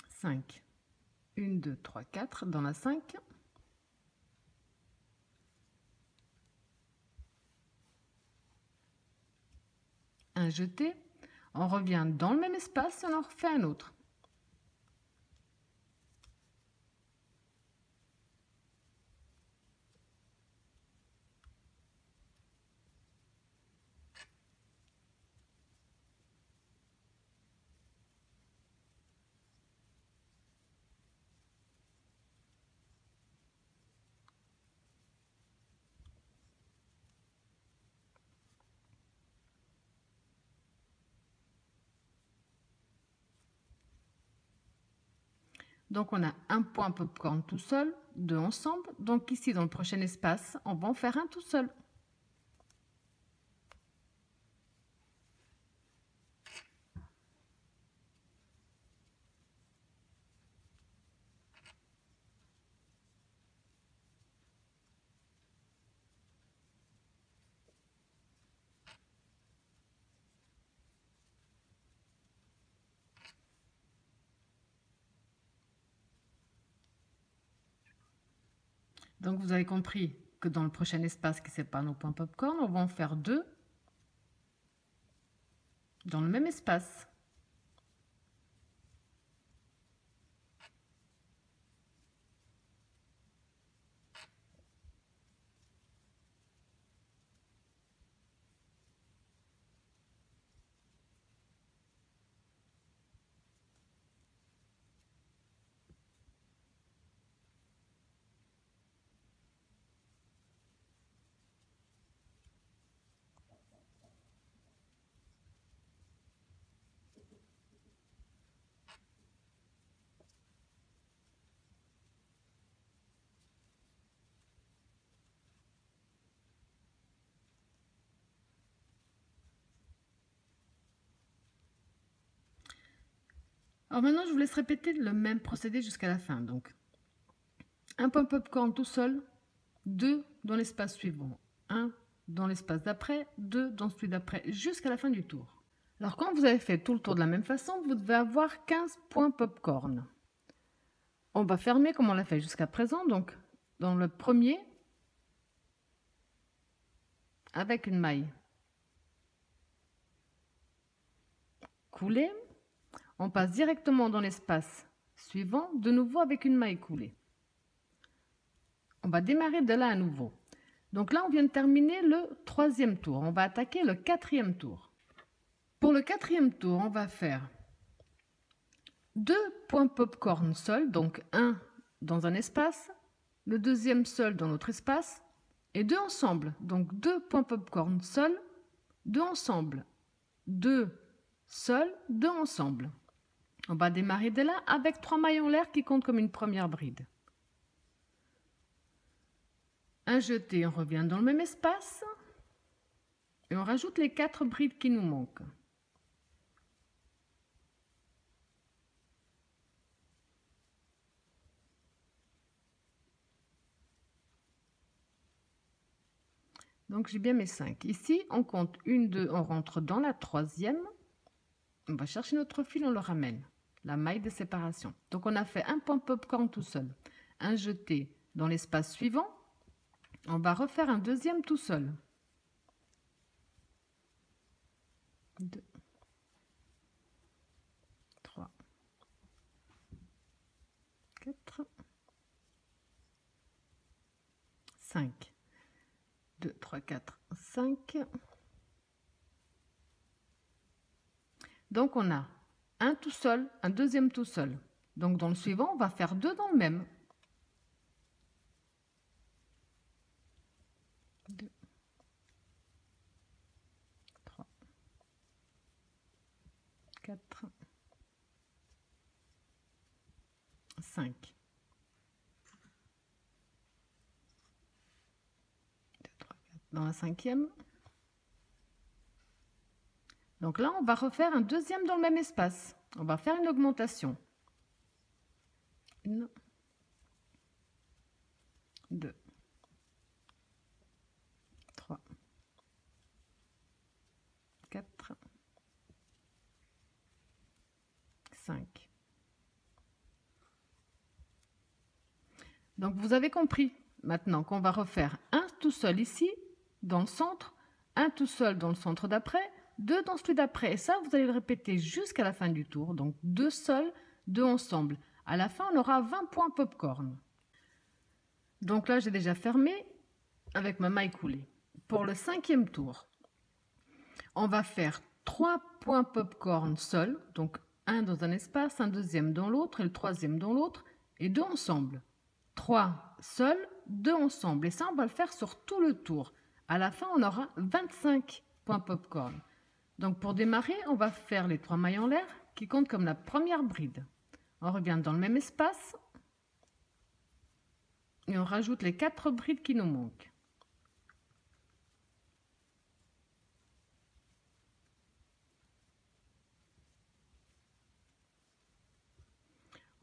5. 1, 2, 3, 4 dans la 5. Un jeté, on revient dans le même espace et on en refait un autre. Donc on a un point popcorn tout seul, 2 ensemble. Donc ici dans le prochain espace, on va en faire un tout seul. Donc vous avez compris que dans le prochain espace qui sépare nos points popcorn, on va en faire 2 dans le même espace. Alors maintenant, je vous laisse répéter le même procédé jusqu'à la fin. Donc, un point popcorn tout seul, 2 dans l'espace suivant, 1 dans l'espace d'après, 2 dans celui d'après, jusqu'à la fin du tour. Alors quand vous avez fait tout le tour de la même façon, vous devez avoir 15 points popcorn. On va fermer comme on l'a fait jusqu'à présent, donc dans le premier, avec une maille coulée, On passe directement dans l'espace suivant, de nouveau avec une maille coulée. On va démarrer de là à nouveau. Donc là, on vient de terminer le 3e tour. On va attaquer le 4e tour. Pour le 4e tour, on va faire 2 points popcorn seuls, donc un dans un espace, le 2e seul dans l'autre espace, et 2 ensemble. Donc 2 points popcorn seuls, 2 ensemble, 2 seuls, 2 ensemble. On va démarrer de là avec 3 mailles en l'air qui comptent comme une première bride. Un jeté, on revient dans le même espace et on rajoute les 4 brides qui nous manquent. Donc j'ai bien mes 5. Ici, on compte 1, 2, on rentre dans la 3e. On va chercher notre fil, on le ramène. La maille de séparation. Donc on a fait un point popcorn tout seul. Un jeté dans l'espace suivant. On va refaire un 2e tout seul. 2, 3, 4, 5. 2, 3, 4, 5. Donc on a un tout seul, un 2e tout seul. Donc dans le suivant, on va faire 2 dans le même. 2, 3, 4, 5. 2, 3, 4. Dans la 5e. Donc là, on va refaire un 2e dans le même espace. On va faire une augmentation. 1, 2, 3, 4, 5. Donc vous avez compris maintenant qu'on va refaire un tout seul ici, dans le centre, un tout seul dans le centre d'après, 2 dans celui d'après. Et ça, vous allez le répéter jusqu'à la fin du tour. Donc 2 seuls, 2 ensemble. À la fin, on aura 20 points popcorn. Donc là, j'ai déjà fermé avec ma maille coulée. Pour le 5e tour, on va faire 3 points popcorn seuls. Donc un dans un espace, un 2e dans l'autre et le 3e dans l'autre. Et 2 ensemble. 3 seuls, 2 ensemble. Et ça, on va le faire sur tout le tour. À la fin, on aura 25 points popcorn. Donc pour démarrer, on va faire les 3 mailles en l'air qui comptent comme la première bride. On revient dans le même espace et on rajoute les 4 brides qui nous manquent.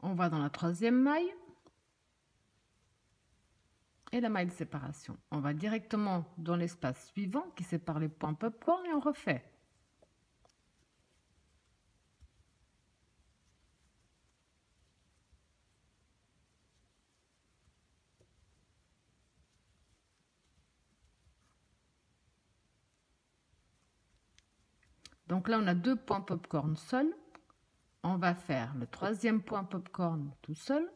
On va dans la 3e maille et la maille de séparation. On va directement dans l'espace suivant qui sépare les points popcorn et on refait. Donc là, on a 2 points popcorn seuls. On va faire le 3e point popcorn tout seul.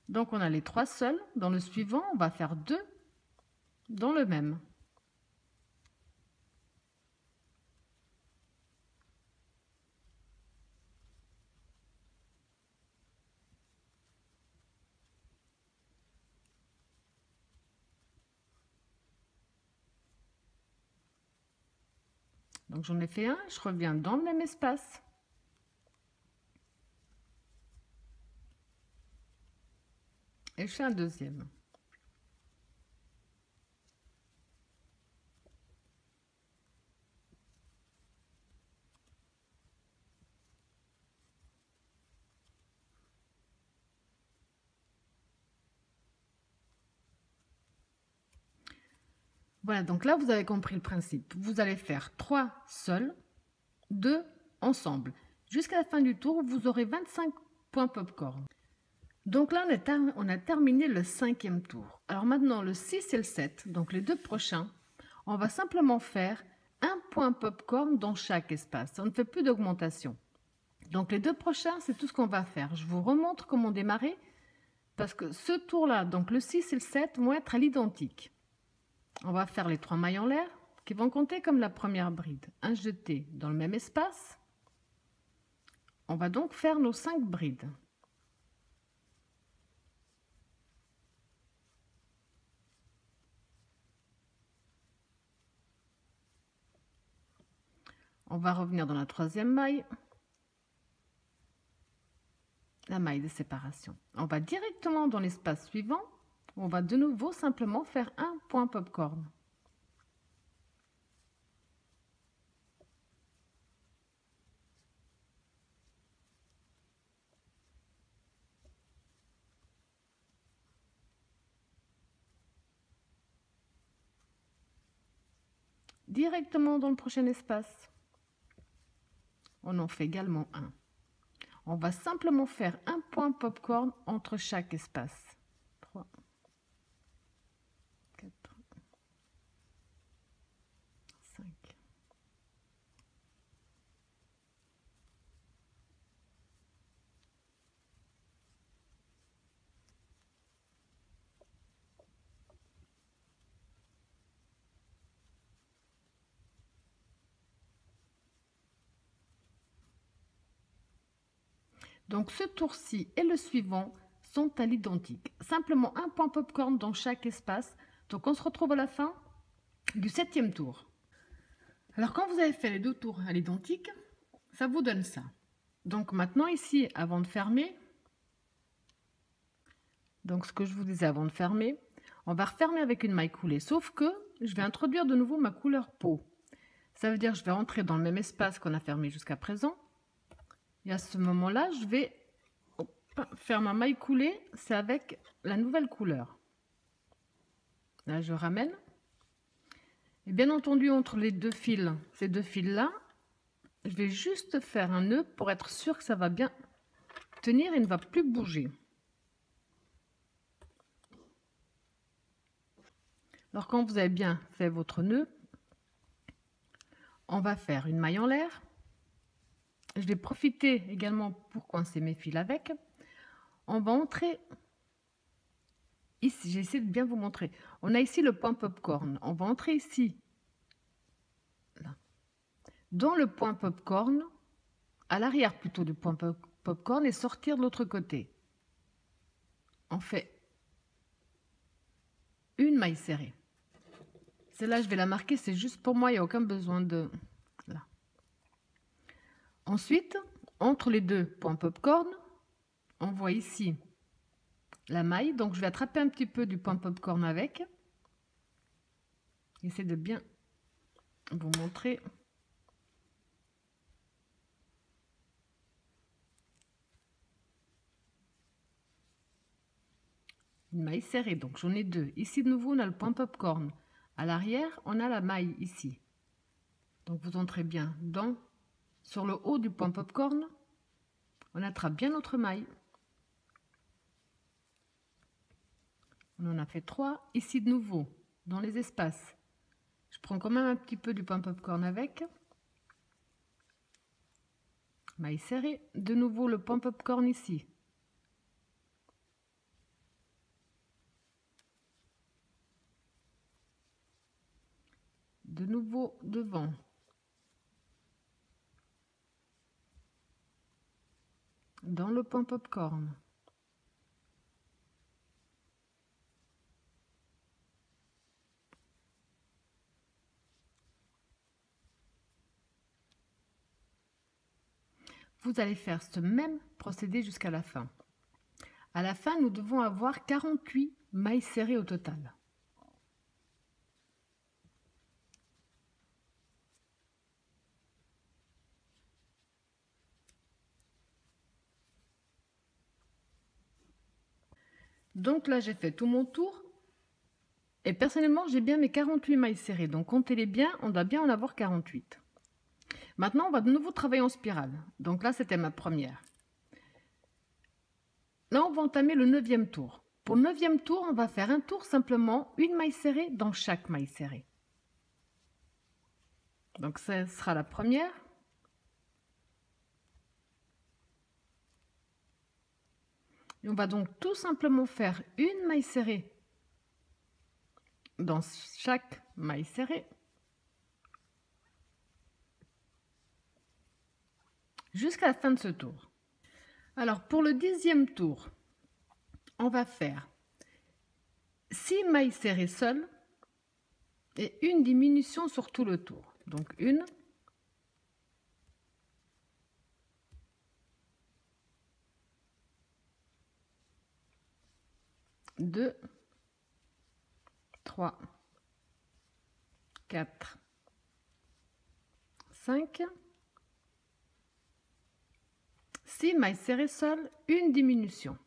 Donc on a les 3 seuls. Dans le suivant, on va faire 2 dans le même. Donc j'en ai fait un, je reviens dans le même espace. Et je fais un 2e. Voilà, donc là, vous avez compris le principe. Vous allez faire 3 seuls, 2 ensemble. Jusqu'à la fin du tour, vous aurez 25 points popcorn. Donc là, on a terminé le 5e tour. Alors maintenant, le 6 et le 7, donc les 2 prochains, on va simplement faire un point popcorn dans chaque espace. On ne fait plus d'augmentation. Donc les 2 prochains, c'est tout ce qu'on va faire. Je vous remontre comment démarrer parce que ce tour-là, donc le 6 et le 7, vont être à l'identique. On va faire les 3 mailles en l'air qui vont compter comme la première bride. Un jeté dans le même espace. On va donc faire nos 5 brides. On va revenir dans la 3e maille, la maille de séparation. On va directement dans l'espace suivant. On va de nouveau simplement faire un point popcorn. Directement dans le prochain espace. On en fait également un. On va simplement faire un point popcorn entre chaque espace. 3, 4, 5. Donc ce tour-ci et le suivant sont à l'identique. Simplement un point popcorn dans chaque espace. Donc on se retrouve à la fin du 7e tour. Alors quand vous avez fait les 2 tours à l'identique, ça vous donne ça. Donc maintenant ici, avant de fermer, donc ce que je vous disais avant de fermer, on va refermer avec une maille coulée. Sauf que je vais introduire de nouveau ma couleur peau. Ça veut dire que je vais rentrer dans le même espace qu'on a fermé jusqu'à présent. Et à ce moment-là, je vais faire ma maille coulée, c'est avec la nouvelle couleur. Là, je ramène. Et bien entendu, entre les 2 fils, ces 2 fils-là, je vais juste faire un nœud pour être sûr que ça va bien tenir et ne va plus bouger. Alors, quand vous avez bien fait votre nœud, on va faire une maille en l'air. Je vais profiter également pour coincer mes fils avec. On va entrer ici, j'essaie de bien vous montrer. On a ici le point popcorn. On va entrer ici, là, dans le point popcorn, à l'arrière plutôt du point popcorn et sortir de l'autre côté. On fait une maille serrée. Celle-là, je vais la marquer, c'est juste pour moi, il n'y a aucun besoin de... Là. Ensuite, entre les 2 points popcorn, on voit ici la maille. Donc, je vais attraper un petit peu du point popcorn avec. J'essaie de bien vous montrer. Une maille serrée, donc j'en ai 2. Ici, de nouveau, on a le point popcorn. À l'arrière, on a la maille ici. Donc, vous entrez bien sur le haut du point popcorn. On attrape bien notre maille. On en a fait 3. Ici, de nouveau, dans les espaces. Je prends quand même un petit peu du point popcorn avec. Maille serrée. De nouveau, le point popcorn ici. De nouveau, devant. Dans le point popcorn. Vous allez faire ce même procédé jusqu'à la fin. À la fin, nous devons avoir 48 mailles serrées au total. Donc là, j'ai fait tout mon tour. Et personnellement, j'ai bien mes 48 mailles serrées. Donc comptez-les bien, on doit bien en avoir 48. Maintenant, on va de nouveau travailler en spirale. Donc là, c'était ma première. Là, on va entamer le 9e tour. Pour le 9e tour, on va faire un tour simplement, une maille serrée dans chaque maille serrée. Donc, ça sera la première. Et on va donc tout simplement faire une maille serrée dans chaque maille serrée. Jusqu'à la fin de ce tour. Alors, pour le 10e tour, on va faire 6 mailles serrées seules et une diminution sur tout le tour. Donc, 1, 2, 3, 4, 5, 6 mailles serrées seules, une diminution.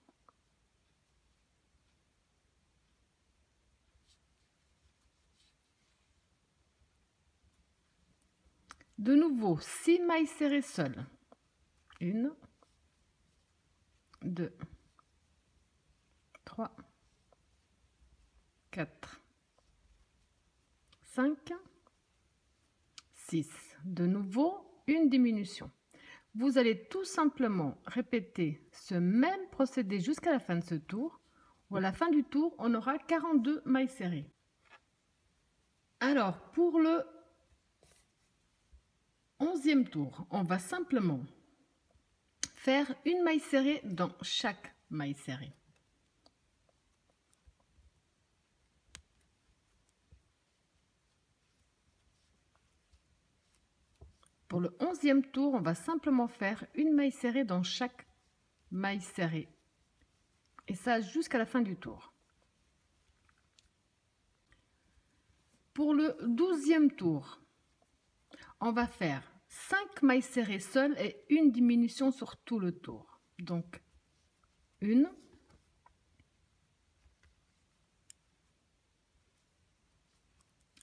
De nouveau, 6 mailles serrées seules. 1, 2, 3, 4, 5, 6. De nouveau, une diminution. Vous allez tout simplement répéter ce même procédé jusqu'à la fin de ce tour, ou à la fin du tour, on aura 42 mailles serrées. Alors, pour le 11e tour, on va simplement faire une maille serrée dans chaque maille serrée. Pour le 11e tour, on va simplement faire une maille serrée dans chaque maille serrée. Et ça jusqu'à la fin du tour. Pour le 12e tour, on va faire 5 mailles serrées seules et une diminution sur tout le tour. Donc, 1,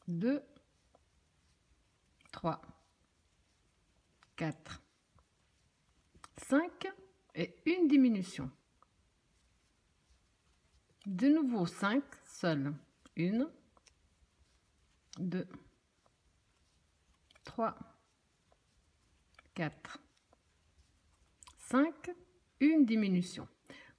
2, 3, 4, 5 et une diminution. De nouveau 5 seules. 1, 2, 3, 4, 5, une diminution.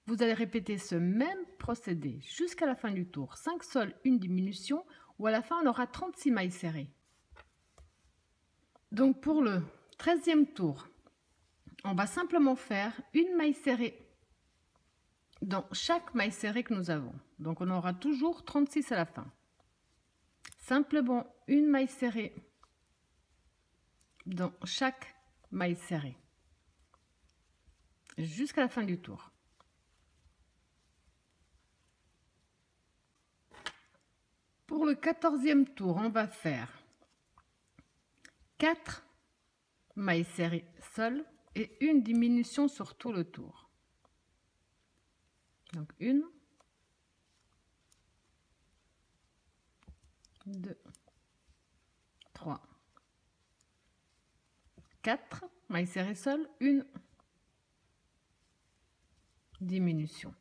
Vous allez répéter ce même procédé jusqu'à la fin du tour. 5 sols, une diminution, ou à la fin on aura 36 mailles serrées. Donc pour le 13e tour, on va simplement faire une maille serrée dans chaque maille serrée que nous avons. Donc on aura toujours 36 à la fin. Simplement une maille serrée dans chaque maille serrée jusqu'à la fin du tour. Pour le 14e tour, on va faire 4 mailles serrées seules et une diminution sur tout le tour. Donc 1, 2, 3, 4 mailles serrées seules, une diminution.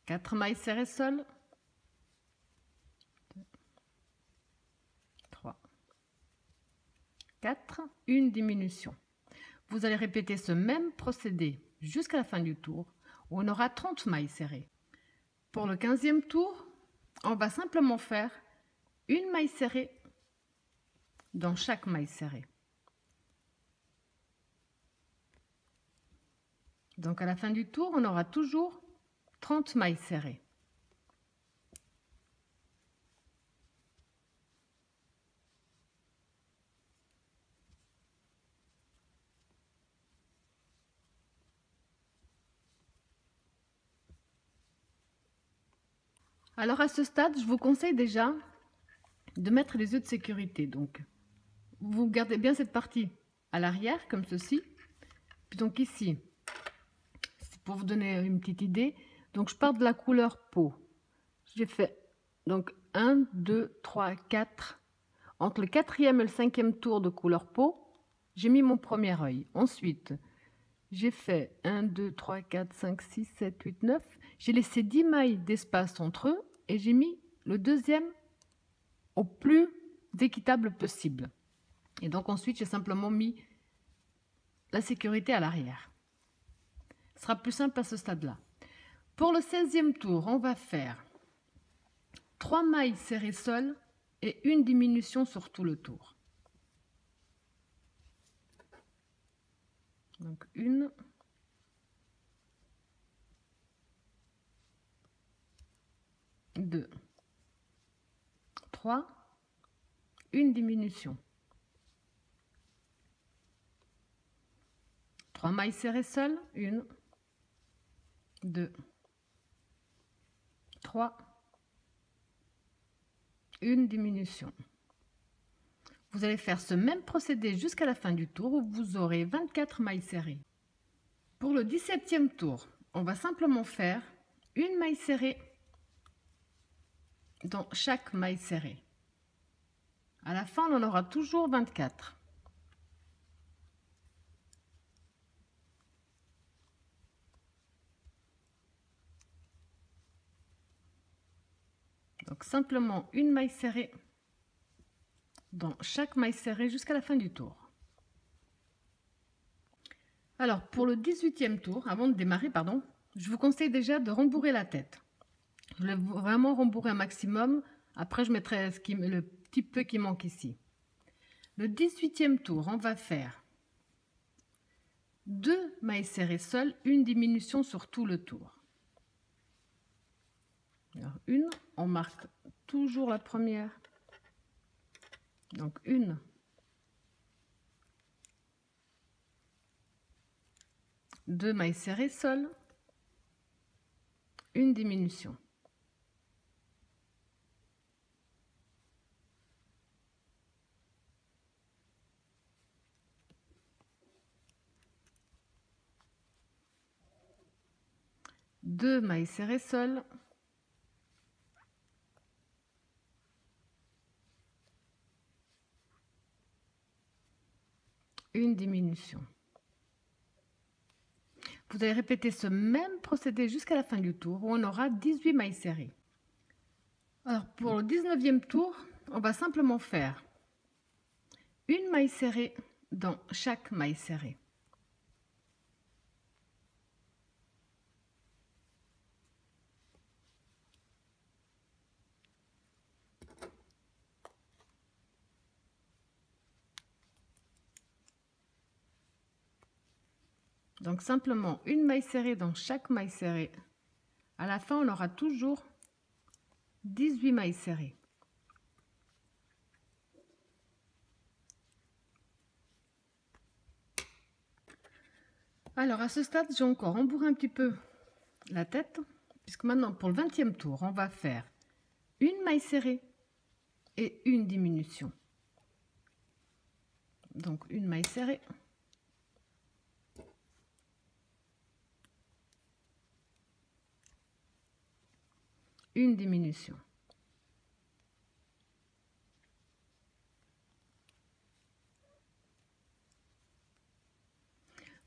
4 mailles serrées seules, 2, 3, 4, une diminution. Vous allez répéter ce même procédé jusqu'à la fin du tour, où on aura 30 mailles serrées. Pour le 15e tour, on va simplement faire une maille serrée dans chaque maille serrée. Donc à la fin du tour, on aura toujours 30 mailles serrées. Alors à ce stade, je vous conseille déjà de mettre les œufs de sécurité. Donc vous gardez bien cette partie à l'arrière comme ceci. Puis donc ici, pour vous donner une petite idée, donc je pars de la couleur peau. J'ai fait donc 1, 2, 3, 4. Entre le 4e et le 5e tour de couleur peau, j'ai mis mon premier œil. Ensuite, j'ai fait 1, 2, 3, 4, 5, 6, 7, 8, 9. J'ai laissé 10 mailles d'espace entre eux et j'ai mis le deuxième au plus équitable possible. Et donc ensuite, j'ai simplement mis la sécurité à l'arrière. Ce sera plus simple à ce stade-là. Pour le 16e tour, on va faire 3 mailles serrées seules et une diminution sur tout le tour. Donc 1, 2, 3, une diminution. 3 mailles serrées seules, 1, 2, 3, une diminution. Vous allez faire ce même procédé jusqu'à la fin du tour où vous aurez 24 mailles serrées. Pour le 17e tour, on va simplement faire une maille serrée dans chaque maille serrée. À la fin, on en aura toujours 24. Donc simplement une maille serrée dans chaque maille serrée jusqu'à la fin du tour. Alors pour le 18e tour, avant de démarrer, pardon, je vous conseille déjà de rembourrer la tête. Je vais vraiment rembourrer un maximum. Après, je mettrai le petit peu qui manque ici. Le 18e tour, on va faire 2 mailles serrées seules, une diminution sur tout le tour. Alors, une, on marque toujours la première. Donc une, 2 mailles serrées seules, une diminution. Deux mailles serrées seules, une diminution. Vous allez répéter ce même procédé jusqu'à la fin du tour où on aura 18 mailles serrées. Alors pour le 19e tour, on va simplement faire une maille serrée dans chaque maille serrée. Donc simplement une maille serrée dans chaque maille serrée. À la fin, on aura toujours 18 mailles serrées. Alors à ce stade, j'ai encore rembourré un petit peu la tête, puisque maintenant pour le 20e tour, on va faire une maille serrée et une diminution. Donc une maille serrée, une diminution.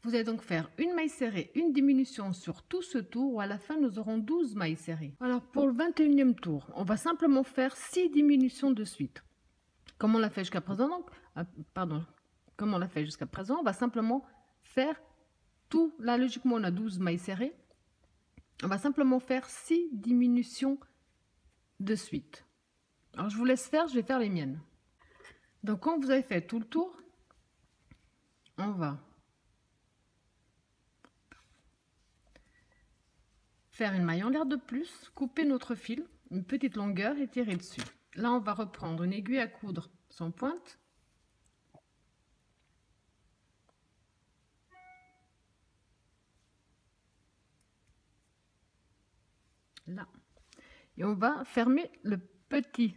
Vous allez donc faire une maille serrée, une diminution sur tout ce tour où à la fin nous aurons 12 mailles serrées. Alors pour le 21e tour, on va simplement faire 6 diminutions de suite. Comme on l'a fait jusqu'à présent, donc, comme on l'a fait jusqu'à présent, on va simplement faire tout. Là, logiquement, on a 12 mailles serrées. On va simplement faire 6 diminutions de suite. Alors je vous laisse faire, je vais faire les miennes. Donc quand vous avez fait tout le tour, on va faire une maille en l'air de plus, couper notre fil, une petite longueur et tirer dessus. Là, on va reprendre une aiguille à coudre sans pointe. Là. Et on va fermer le petit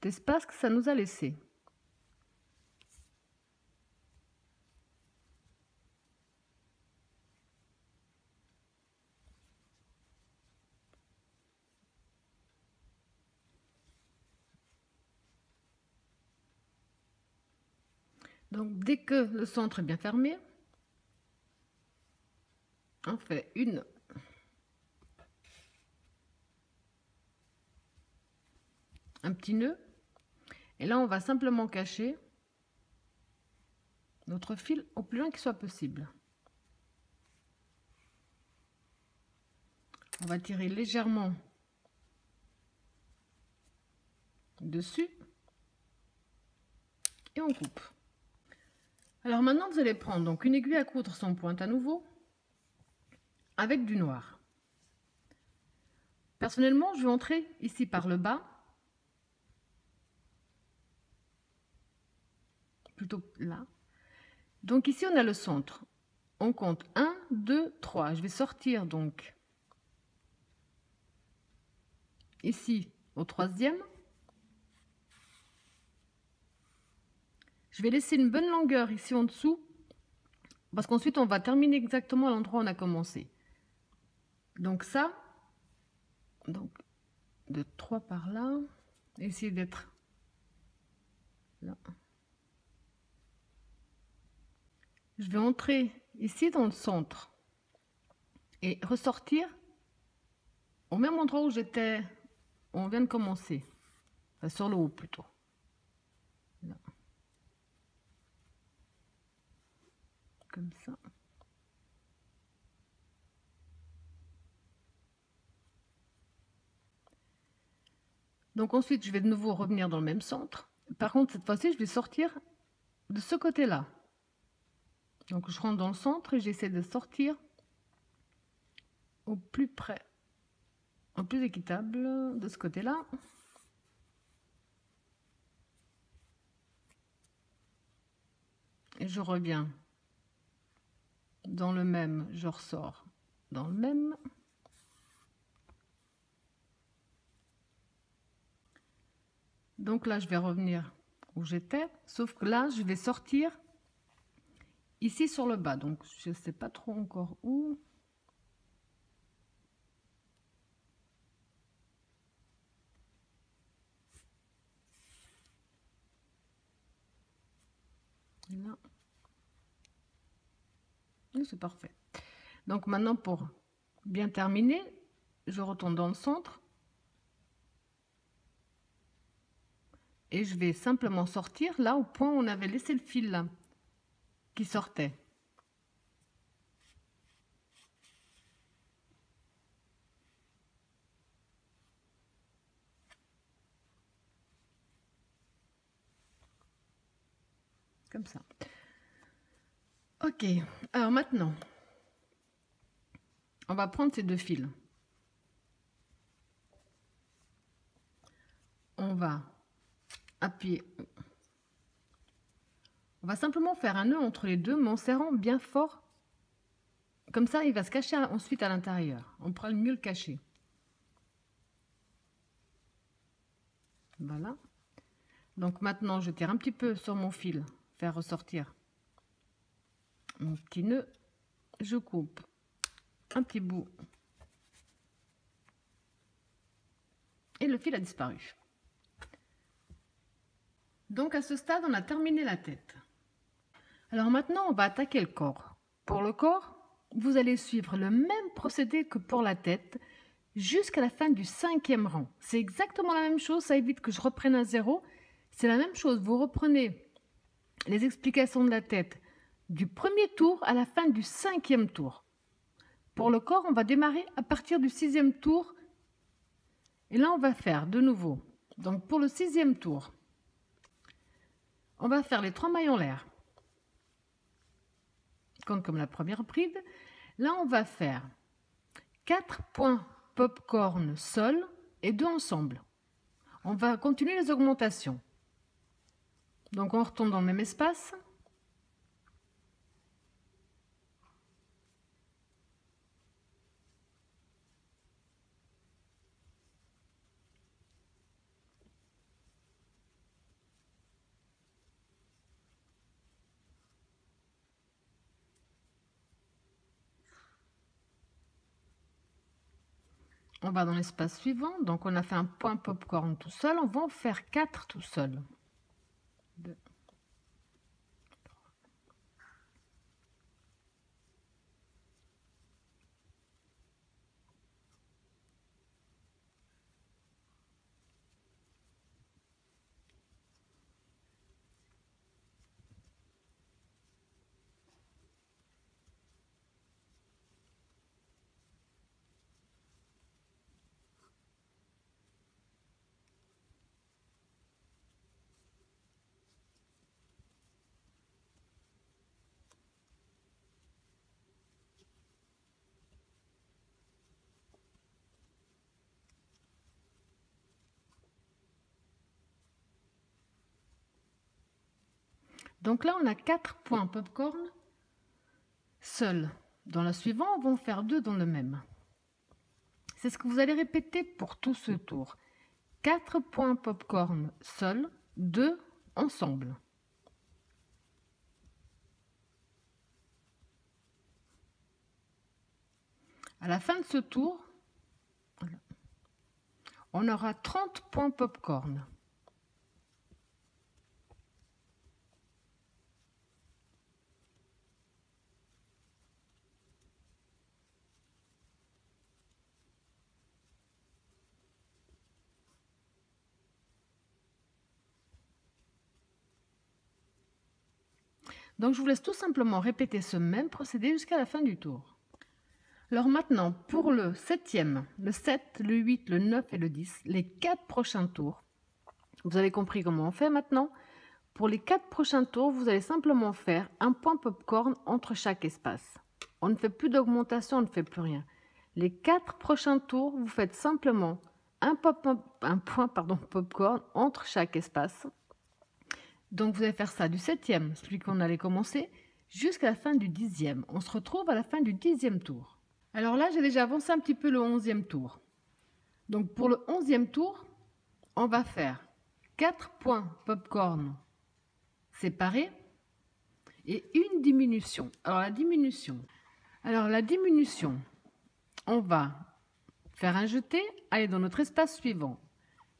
espace que ça nous a laissé. Donc dès que le centre est bien fermé, on fait un petit nœud, et là on va simplement cacher notre fil au plus loin qu'il soit possible. On va tirer légèrement dessus et on coupe. Alors maintenant vous allez prendre donc une aiguille à coudre sans pointe à nouveau avec du noir. Personnellement, je vais entrer ici par le bas, plutôt là. Donc ici on a le centre. On compte 1, 2, 3. Je vais sortir donc ici au troisième. Je vais laisser une bonne longueur ici en dessous parce qu'ensuite on va terminer exactement à l'endroit où on a commencé. Donc ça, donc de 3 par là, essayer d'être là. Je vais entrer ici dans le centre et ressortir au même endroit où j'étais, on vient de commencer, enfin, sur le haut plutôt. Là. Comme ça. Donc ensuite, je vais de nouveau revenir dans le même centre. Par contre, cette fois-ci, je vais sortir de ce côté-là. Donc je rentre dans le centre et j'essaie de sortir au plus près, au plus équitable de ce côté-là. Et je reviens dans le même, je ressors dans le même. Donc là, je vais revenir où j'étais, sauf que là, je vais sortir ici sur le bas. Donc, je ne sais pas trop encore où. Là. C'est parfait. Donc maintenant, pour bien terminer, je retourne dans le centre. Et je vais simplement sortir là au point où on avait laissé le fil là, qui sortait. Comme ça. Ok, alors maintenant, on va prendre ces deux fils. On va appuyer. On va simplement faire un nœud entre les deux, mais en serrant bien fort. Comme ça, il va se cacher ensuite à l'intérieur. On pourra mieux le cacher. Voilà. Donc maintenant, je tire un petit peu sur mon fil, faire ressortir mon petit nœud. Je coupe un petit bout. Et le fil a disparu. Donc à ce stade, on a terminé la tête. Alors maintenant, on va attaquer le corps. Pour le corps, vous allez suivre le même procédé que pour la tête jusqu'à la fin du 5e rang. C'est exactement la même chose, ça évite que je reprenne à zéro. C'est la même chose, vous reprenez les explications de la tête du premier tour à la fin du 5e tour. Pour le corps, on va démarrer à partir du 6e tour. Et là, on va faire de nouveau. Donc pour le 6e tour, on va faire les 3 mailles en l'air. Comme la première bride. Là, on va faire 4 points popcorn sol et 2 ensemble. On va continuer les augmentations. Donc on retourne dans le même espace. On va dans l'espace suivant. Donc on a fait un point popcorn tout seul. On va en faire 4 tout seul. 2, Donc là, on a 4 points popcorn seuls. Dans la suivante, on va en faire 2 dans le même. C'est ce que vous allez répéter pour tout ce tour. 4 points popcorn seuls, 2 ensemble. À la fin de ce tour, on aura 30 points popcorn. Donc je vous laisse tout simplement répéter ce même procédé jusqu'à la fin du tour. Alors maintenant, pour le 7e, le 7, le 8, le 9 et le 10, les 4 prochains tours, vous avez compris comment on fait maintenant. Pour les 4 prochains tours, vous allez simplement faire un point popcorn entre chaque espace. On ne fait plus d'augmentation, on ne fait plus rien. Les 4 prochains tours, vous faites simplement un point popcorn entre chaque espace. Donc vous allez faire ça du 7e, celui qu'on allait commencer, jusqu'à la fin du 10e. On se retrouve à la fin du 10e tour. Alors là, j'ai déjà avancé un petit peu le 11e tour. Donc pour le 11e tour, on va faire 4 points popcorn séparés et une diminution. Alors la diminution, on va faire un jeté, aller dans notre espace suivant.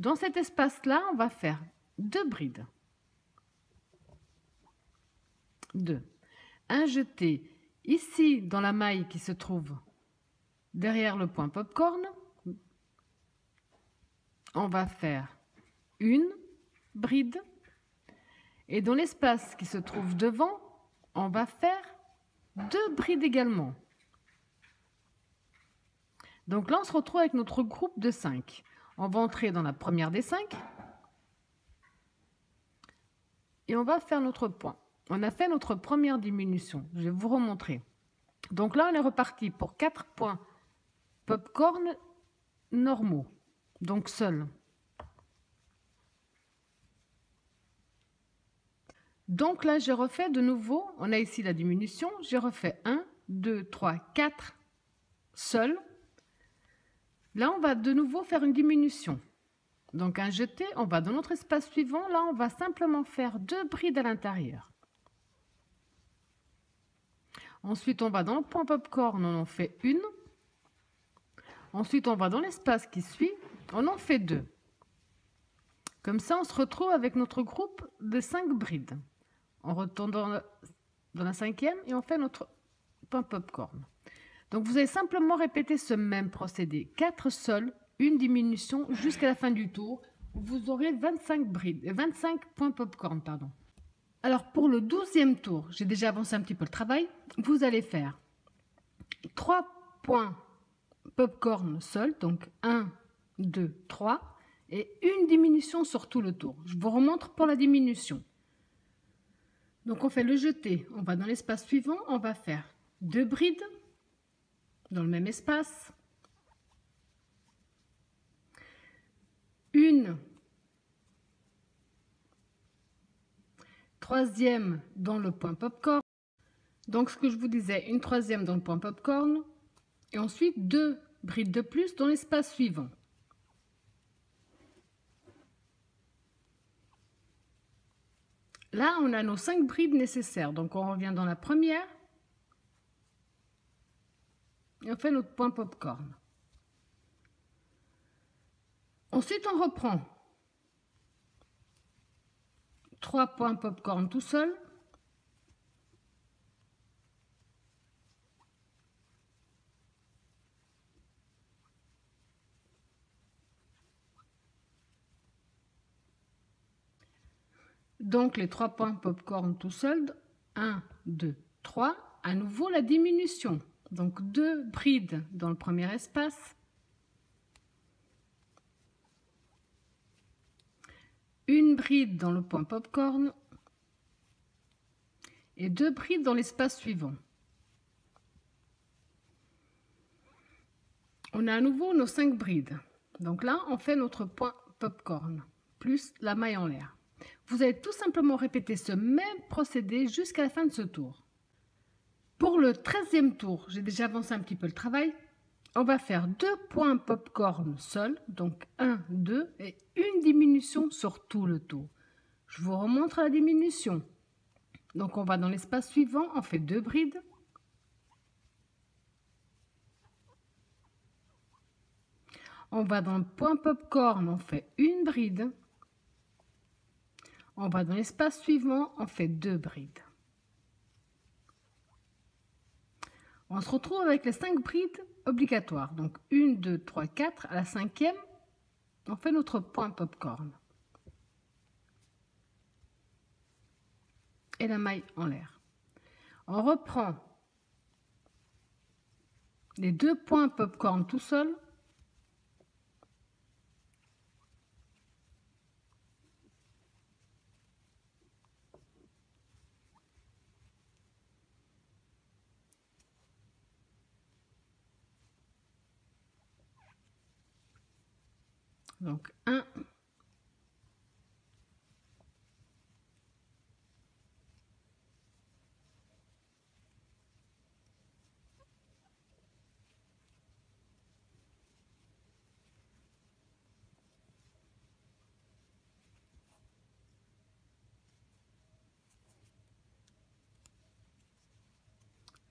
Dans cet espace-là, on va faire 2 brides. 2. Un jeté ici dans la maille qui se trouve derrière le point popcorn. On va faire une bride. Et dans l'espace qui se trouve devant, on va faire 2 brides également. Donc là, on se retrouve avec notre groupe de 5. On va entrer dans la première des 5. Et on va faire notre point. On a fait notre première diminution. Je vais vous remontrer. Donc là, on est reparti pour 4 points popcorn normaux. Donc seuls. Donc là, j'ai refait de nouveau. On a ici la diminution. J'ai refait 1, 2, 3, 4 seuls. Là, on va de nouveau faire une diminution. Donc un jeté, on va dans notre espace suivant. Là, on va simplement faire 2 brides à l'intérieur. Ensuite, on va dans le point popcorn, on en fait une. Ensuite, on va dans l'espace qui suit, on en fait 2. Comme ça, on se retrouve avec notre groupe de 5 brides. On retourne dans la 5e et on fait notre point popcorn. Donc, vous allez simplement répéter ce même procédé. 4 seuls, une diminution jusqu'à la fin du tour. Vous aurez 25 points popcorn, pardon. Alors, pour le 12e tour, j'ai déjà avancé un petit peu le travail. Vous allez faire 3 points popcorn seuls, donc 1, 2, 3, et une diminution sur tout le tour. Je vous remontre pour la diminution. Donc, on fait le jeté. On va dans l'espace suivant. On va faire 2 brides dans le même espace. Une troisième dans le point popcorn. Donc, ce que je vous disais, une troisième dans le point popcorn. Et ensuite, 2 brides de plus dans l'espace suivant. Là, on a nos 5 brides nécessaires. Donc, on revient dans la première. Et on fait notre point popcorn. Ensuite, on reprend 3 points popcorn tout seul. Donc, les 3 points popcorn tout seul. 1, 2, 3. À nouveau, la diminution. Donc, 2 brides dans le premier espace. Une bride dans le point popcorn. Et 2 brides dans l'espace suivant. On a à nouveau nos 5 brides. Donc là, on fait notre point popcorn, plus la maille en l'air. Vous allez tout simplement répéter ce même procédé jusqu'à la fin de ce tour. Pour le 13e tour, j'ai déjà avancé un petit peu le travail. On va faire 2 points popcorn seul, donc 1, 2 et une diminution sur tout le tour. Je vous remontre la diminution. Donc on va dans l'espace suivant, on fait 2 brides. On va dans le point popcorn, on fait une bride. On va dans l'espace suivant, on fait 2 brides. On se retrouve avec les 5 brides obligatoires. Donc 1, 2, 3, 4. À la 5e, on fait notre point popcorn. Et la maille en l'air. On reprend les 2 points popcorn tout seul. Donc 1,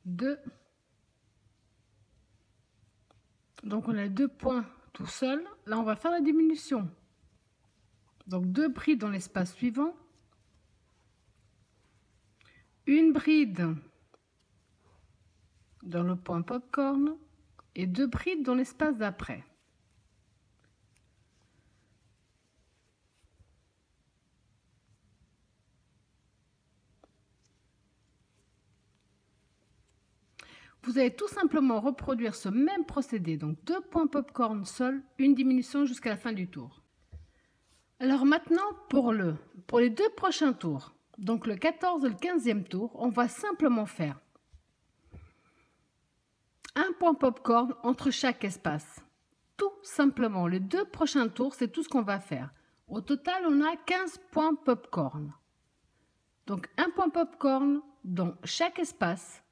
2. Donc on a 2 points tout seul. Là on va faire la diminution. Donc 2 brides dans l'espace suivant. Une bride dans le point popcorn et 2 brides dans l'espace d'après. Vous allez tout simplement reproduire ce même procédé, donc 2 points popcorn seul, une diminution jusqu'à la fin du tour. Alors maintenant, pour les 2 prochains tours, donc le 14 et le 15e tour, on va simplement faire un point popcorn entre chaque espace. Tout simplement, les 2 prochains tours, c'est tout ce qu'on va faire. Au total, on a 15 points popcorn. Donc un point popcorn dans chaque espace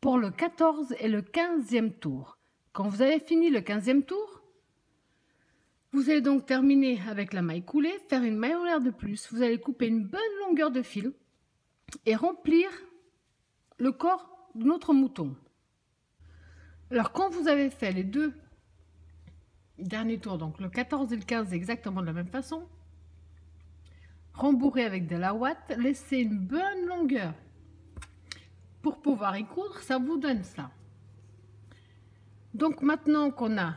pour le 14 et le 15e tour. Quand vous avez fini le 15e tour, vous allez donc terminer avec la maille coulée, faire une maille en l'air de plus. Vous allez couper une bonne longueur de fil et remplir le corps de notre mouton. Alors quand vous avez fait les 2 derniers tours, donc le 14 et le 15 exactement de la même façon, rembourrez avec de la ouate, laissez une bonne longueur. Pour pouvoir y coudre, ça vous donne ça. Donc maintenant qu'on a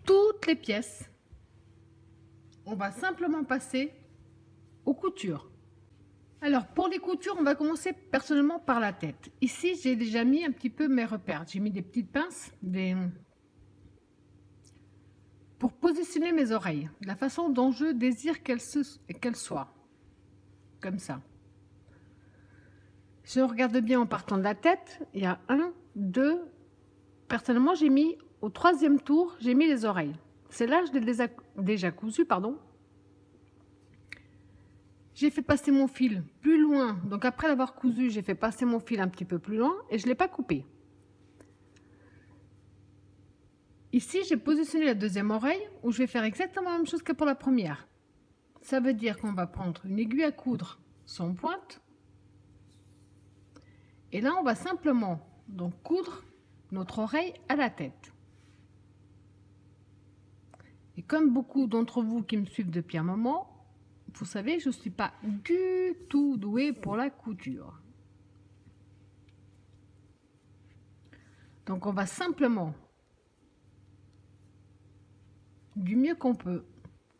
toutes les pièces, on va simplement passer aux coutures. Alors pour les coutures, on va commencer personnellement par la tête. Ici, j'ai déjà mis un petit peu mes repères. J'ai mis des petites pinces pour positionner mes oreilles, de la façon dont je désire qu'elles soient. Comme ça. Si on regarde bien en partant de la tête, il y a 1, 2. Personnellement, j'ai mis au 3e tour, j'ai mis les oreilles. C'est là je l'ai déjà cousu, pardon. J'ai fait passer mon fil plus loin. Donc après l'avoir cousu, j'ai fait passer mon fil un petit peu plus loin et je ne l'ai pas coupé. Ici, j'ai positionné la 2e oreille où je vais faire exactement la même chose que pour la première. Ça veut dire qu'on va prendre une aiguille à coudre sans pointe. Et là, on va simplement donc coudre notre oreille à la tête. Et comme beaucoup d'entre vous qui me suivent depuis un moment, vous savez, je ne suis pas du tout douée pour la couture. Donc on va simplement, du mieux qu'on peut,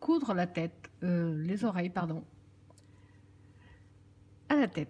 coudre la tête, les oreilles, pardon, à la tête.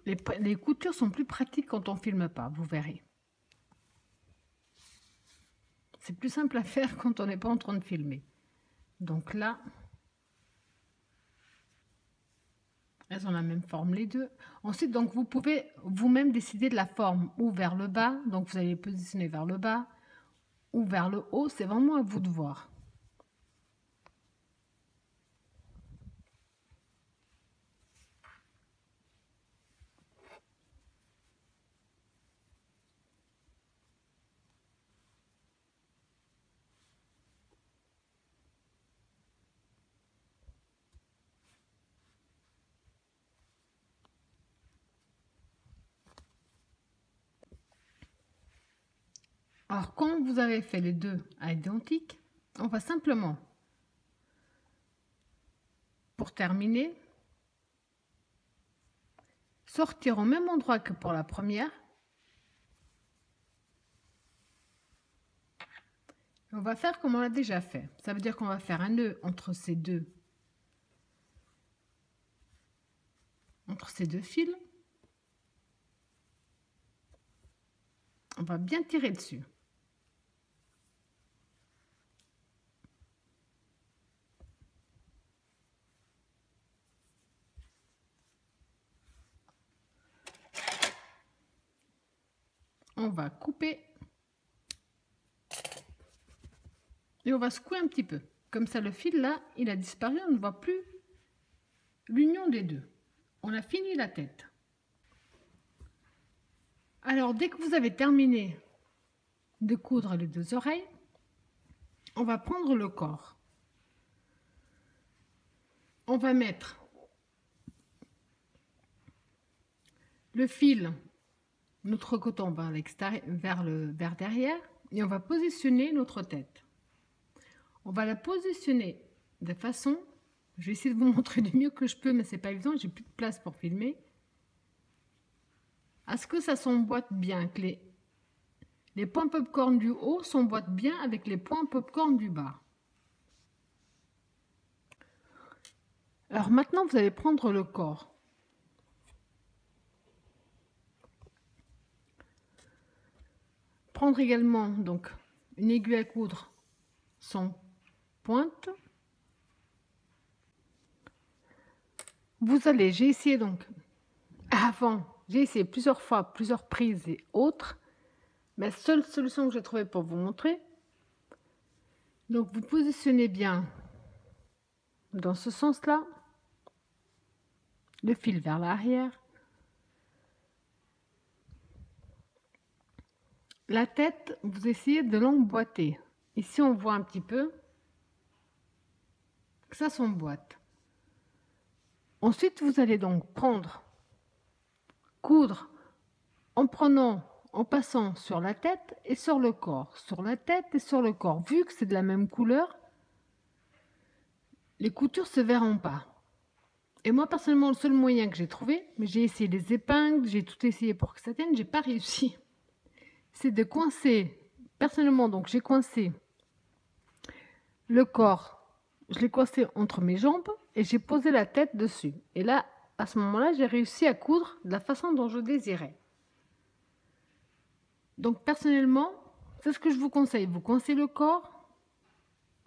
Les coutures sont plus pratiques quand on filme pas, vous verrez. C'est plus simple à faire quand on n'est pas en train de filmer. Donc là, elles ont la même forme les deux. Ensuite, donc vous pouvez vous-même décider de la forme ou vers le bas. Donc vous allez les positionner vers le bas ou vers le haut. C'est vraiment à vous de voir. Alors, quand vous avez fait les deux à identique, on va simplement, pour terminer, sortir au même endroit que pour la première. On va faire comme on l'a déjà fait. Ça veut dire qu'on va faire un nœud entre ces deux fils. On va bien tirer dessus. On va couper et on va secouer un petit peu. Comme ça, le fil là, il a disparu, on ne voit plus l'union des deux. On a fini la tête. Alors, dès que vous avez terminé de coudre les deux oreilles, on va prendre le corps. On va mettre le fil, notre coton vers l'extérieur, vers derrière, et on va positionner notre tête. On va la positionner de façon, je vais essayer de vous montrer du mieux que je peux, mais c'est pas évident, j'ai plus de place pour filmer, à ce que ça s'emboîte bien, que les points popcorn du haut s'emboîtent bien avec les points popcorn du bas. Alors maintenant, vous allez prendre le corps. Prendre également donc une aiguille à coudre sans pointe. Vous allez, j'ai essayé donc avant, j'ai essayé plusieurs fois, plusieurs prises et autres. Ma seule solution que j'ai trouvée pour vous montrer. Donc vous positionnez bien dans ce sens-là, le fil vers l'arrière. La tête, vous essayez de l'emboîter. Ici, on voit un petit peu que ça s'emboîte. Ensuite, vous allez donc coudre en passant sur la tête et sur le corps. Sur la tête et sur le corps. Vu que c'est de la même couleur, les coutures se verront pas. Et moi, personnellement, le seul moyen que j'ai trouvé, mais j'ai essayé les épingles, j'ai tout essayé pour que ça tienne, j'ai pas réussi. C'est de coincer. Personnellement, donc, j'ai coincé le corps. Je l'ai coincé entre mes jambes et j'ai posé la tête dessus. Et là, à ce moment-là, j'ai réussi à coudre de la façon dont je désirais. Donc, personnellement, c'est ce que je vous conseille. Vous coincez le corps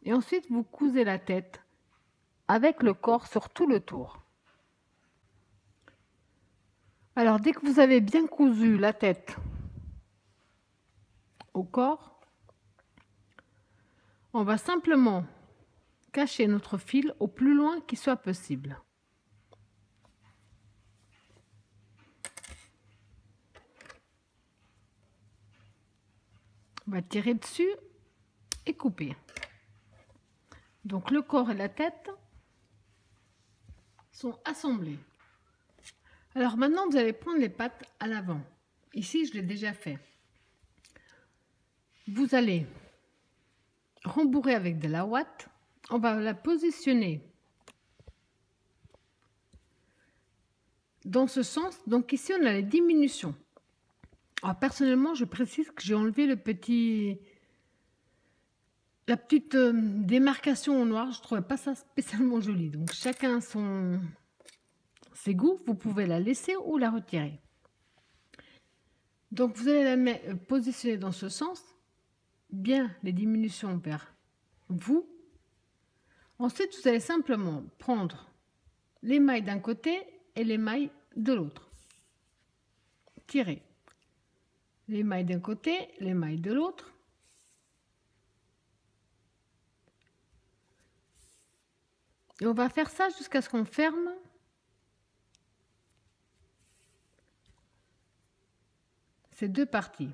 et ensuite vous cousez la tête avec le corps sur tout le tour. Alors, dès que vous avez bien cousu la tête au corps, on va simplement cacher notre fil au plus loin qu'il soit possible. On va tirer dessus et couper. Donc le corps et la tête sont assemblés. Alors maintenant, vous allez prendre les pattes à l'avant. Ici, je l'ai déjà fait. Vous allez rembourrer avec de la ouate. On va la positionner dans ce sens. Donc ici, on a les diminutions. Alors personnellement, je précise que j'ai enlevé la petite démarcation au noir. Je ne trouvais pas ça spécialement joli. Donc chacun ses gouts, vous pouvez la laisser ou la retirer. Donc vous allez la positionner dans ce sens, bien les diminutions vers vous. Ensuite, vous allez simplement prendre les mailles d'un côté et les mailles de l'autre. Tirer. Les mailles d'un côté, les mailles de l'autre. Et on va faire ça jusqu'à ce qu'on ferme ces deux parties.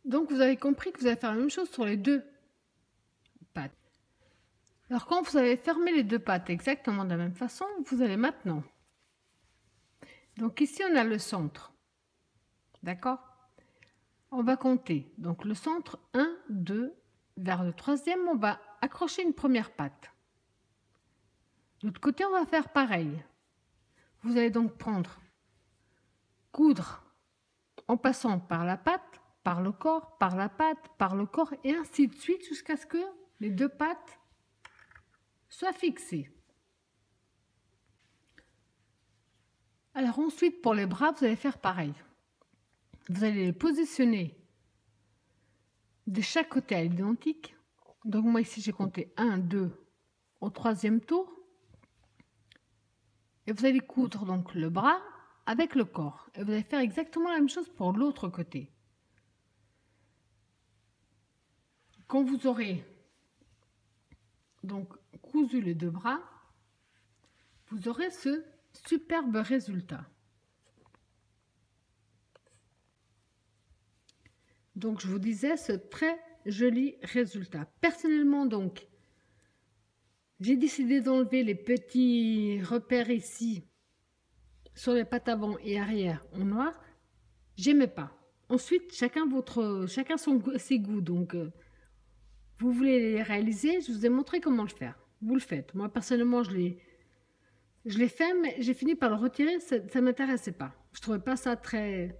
Donc vous avez compris que vous allez faire la même chose sur les deux pattes. Alors quand vous avez fermé les deux pattes exactement de la même façon, vous allez maintenant. Donc ici on a le centre. D'accord? On va compter. Donc le centre 1, 2, vers le troisième, on va accrocher une première patte. De l'autre côté, on va faire pareil. Vous allez donc prendre, coudre en passant par la patte, par le corps, par la patte, par le corps, et ainsi de suite jusqu'à ce que les deux pattes soient fixées. Alors ensuite, pour les bras, vous allez faire pareil. Vous allez les positionner de chaque côté à l'identique. Donc moi ici, j'ai compté 1, 2 au troisième tour. Et vous allez coudre donc le bras avec le corps. Et vous allez faire exactement la même chose pour l'autre côté. Quand vous aurez donc cousu les deux bras, vous aurez ce superbe résultat. Donc je vous disais ce très joli résultat. Personnellement donc, j'ai décidé d'enlever les petits repères ici sur les pattes avant et arrière en noir. J'aimais pas. Ensuite, chacun ses goûts. Donc vous voulez les réaliser, je vous ai montré comment le faire. Vous le faites. Moi, personnellement, je l'ai fait, mais j'ai fini par le retirer. Ça ne m'intéressait pas. Je ne trouvais pas ça très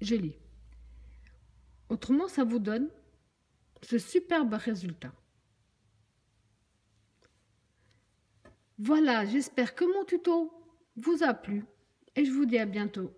joli. Autrement, ça vous donne ce superbe résultat. Voilà, j'espère que mon tuto vous a plu et je vous dis à bientôt.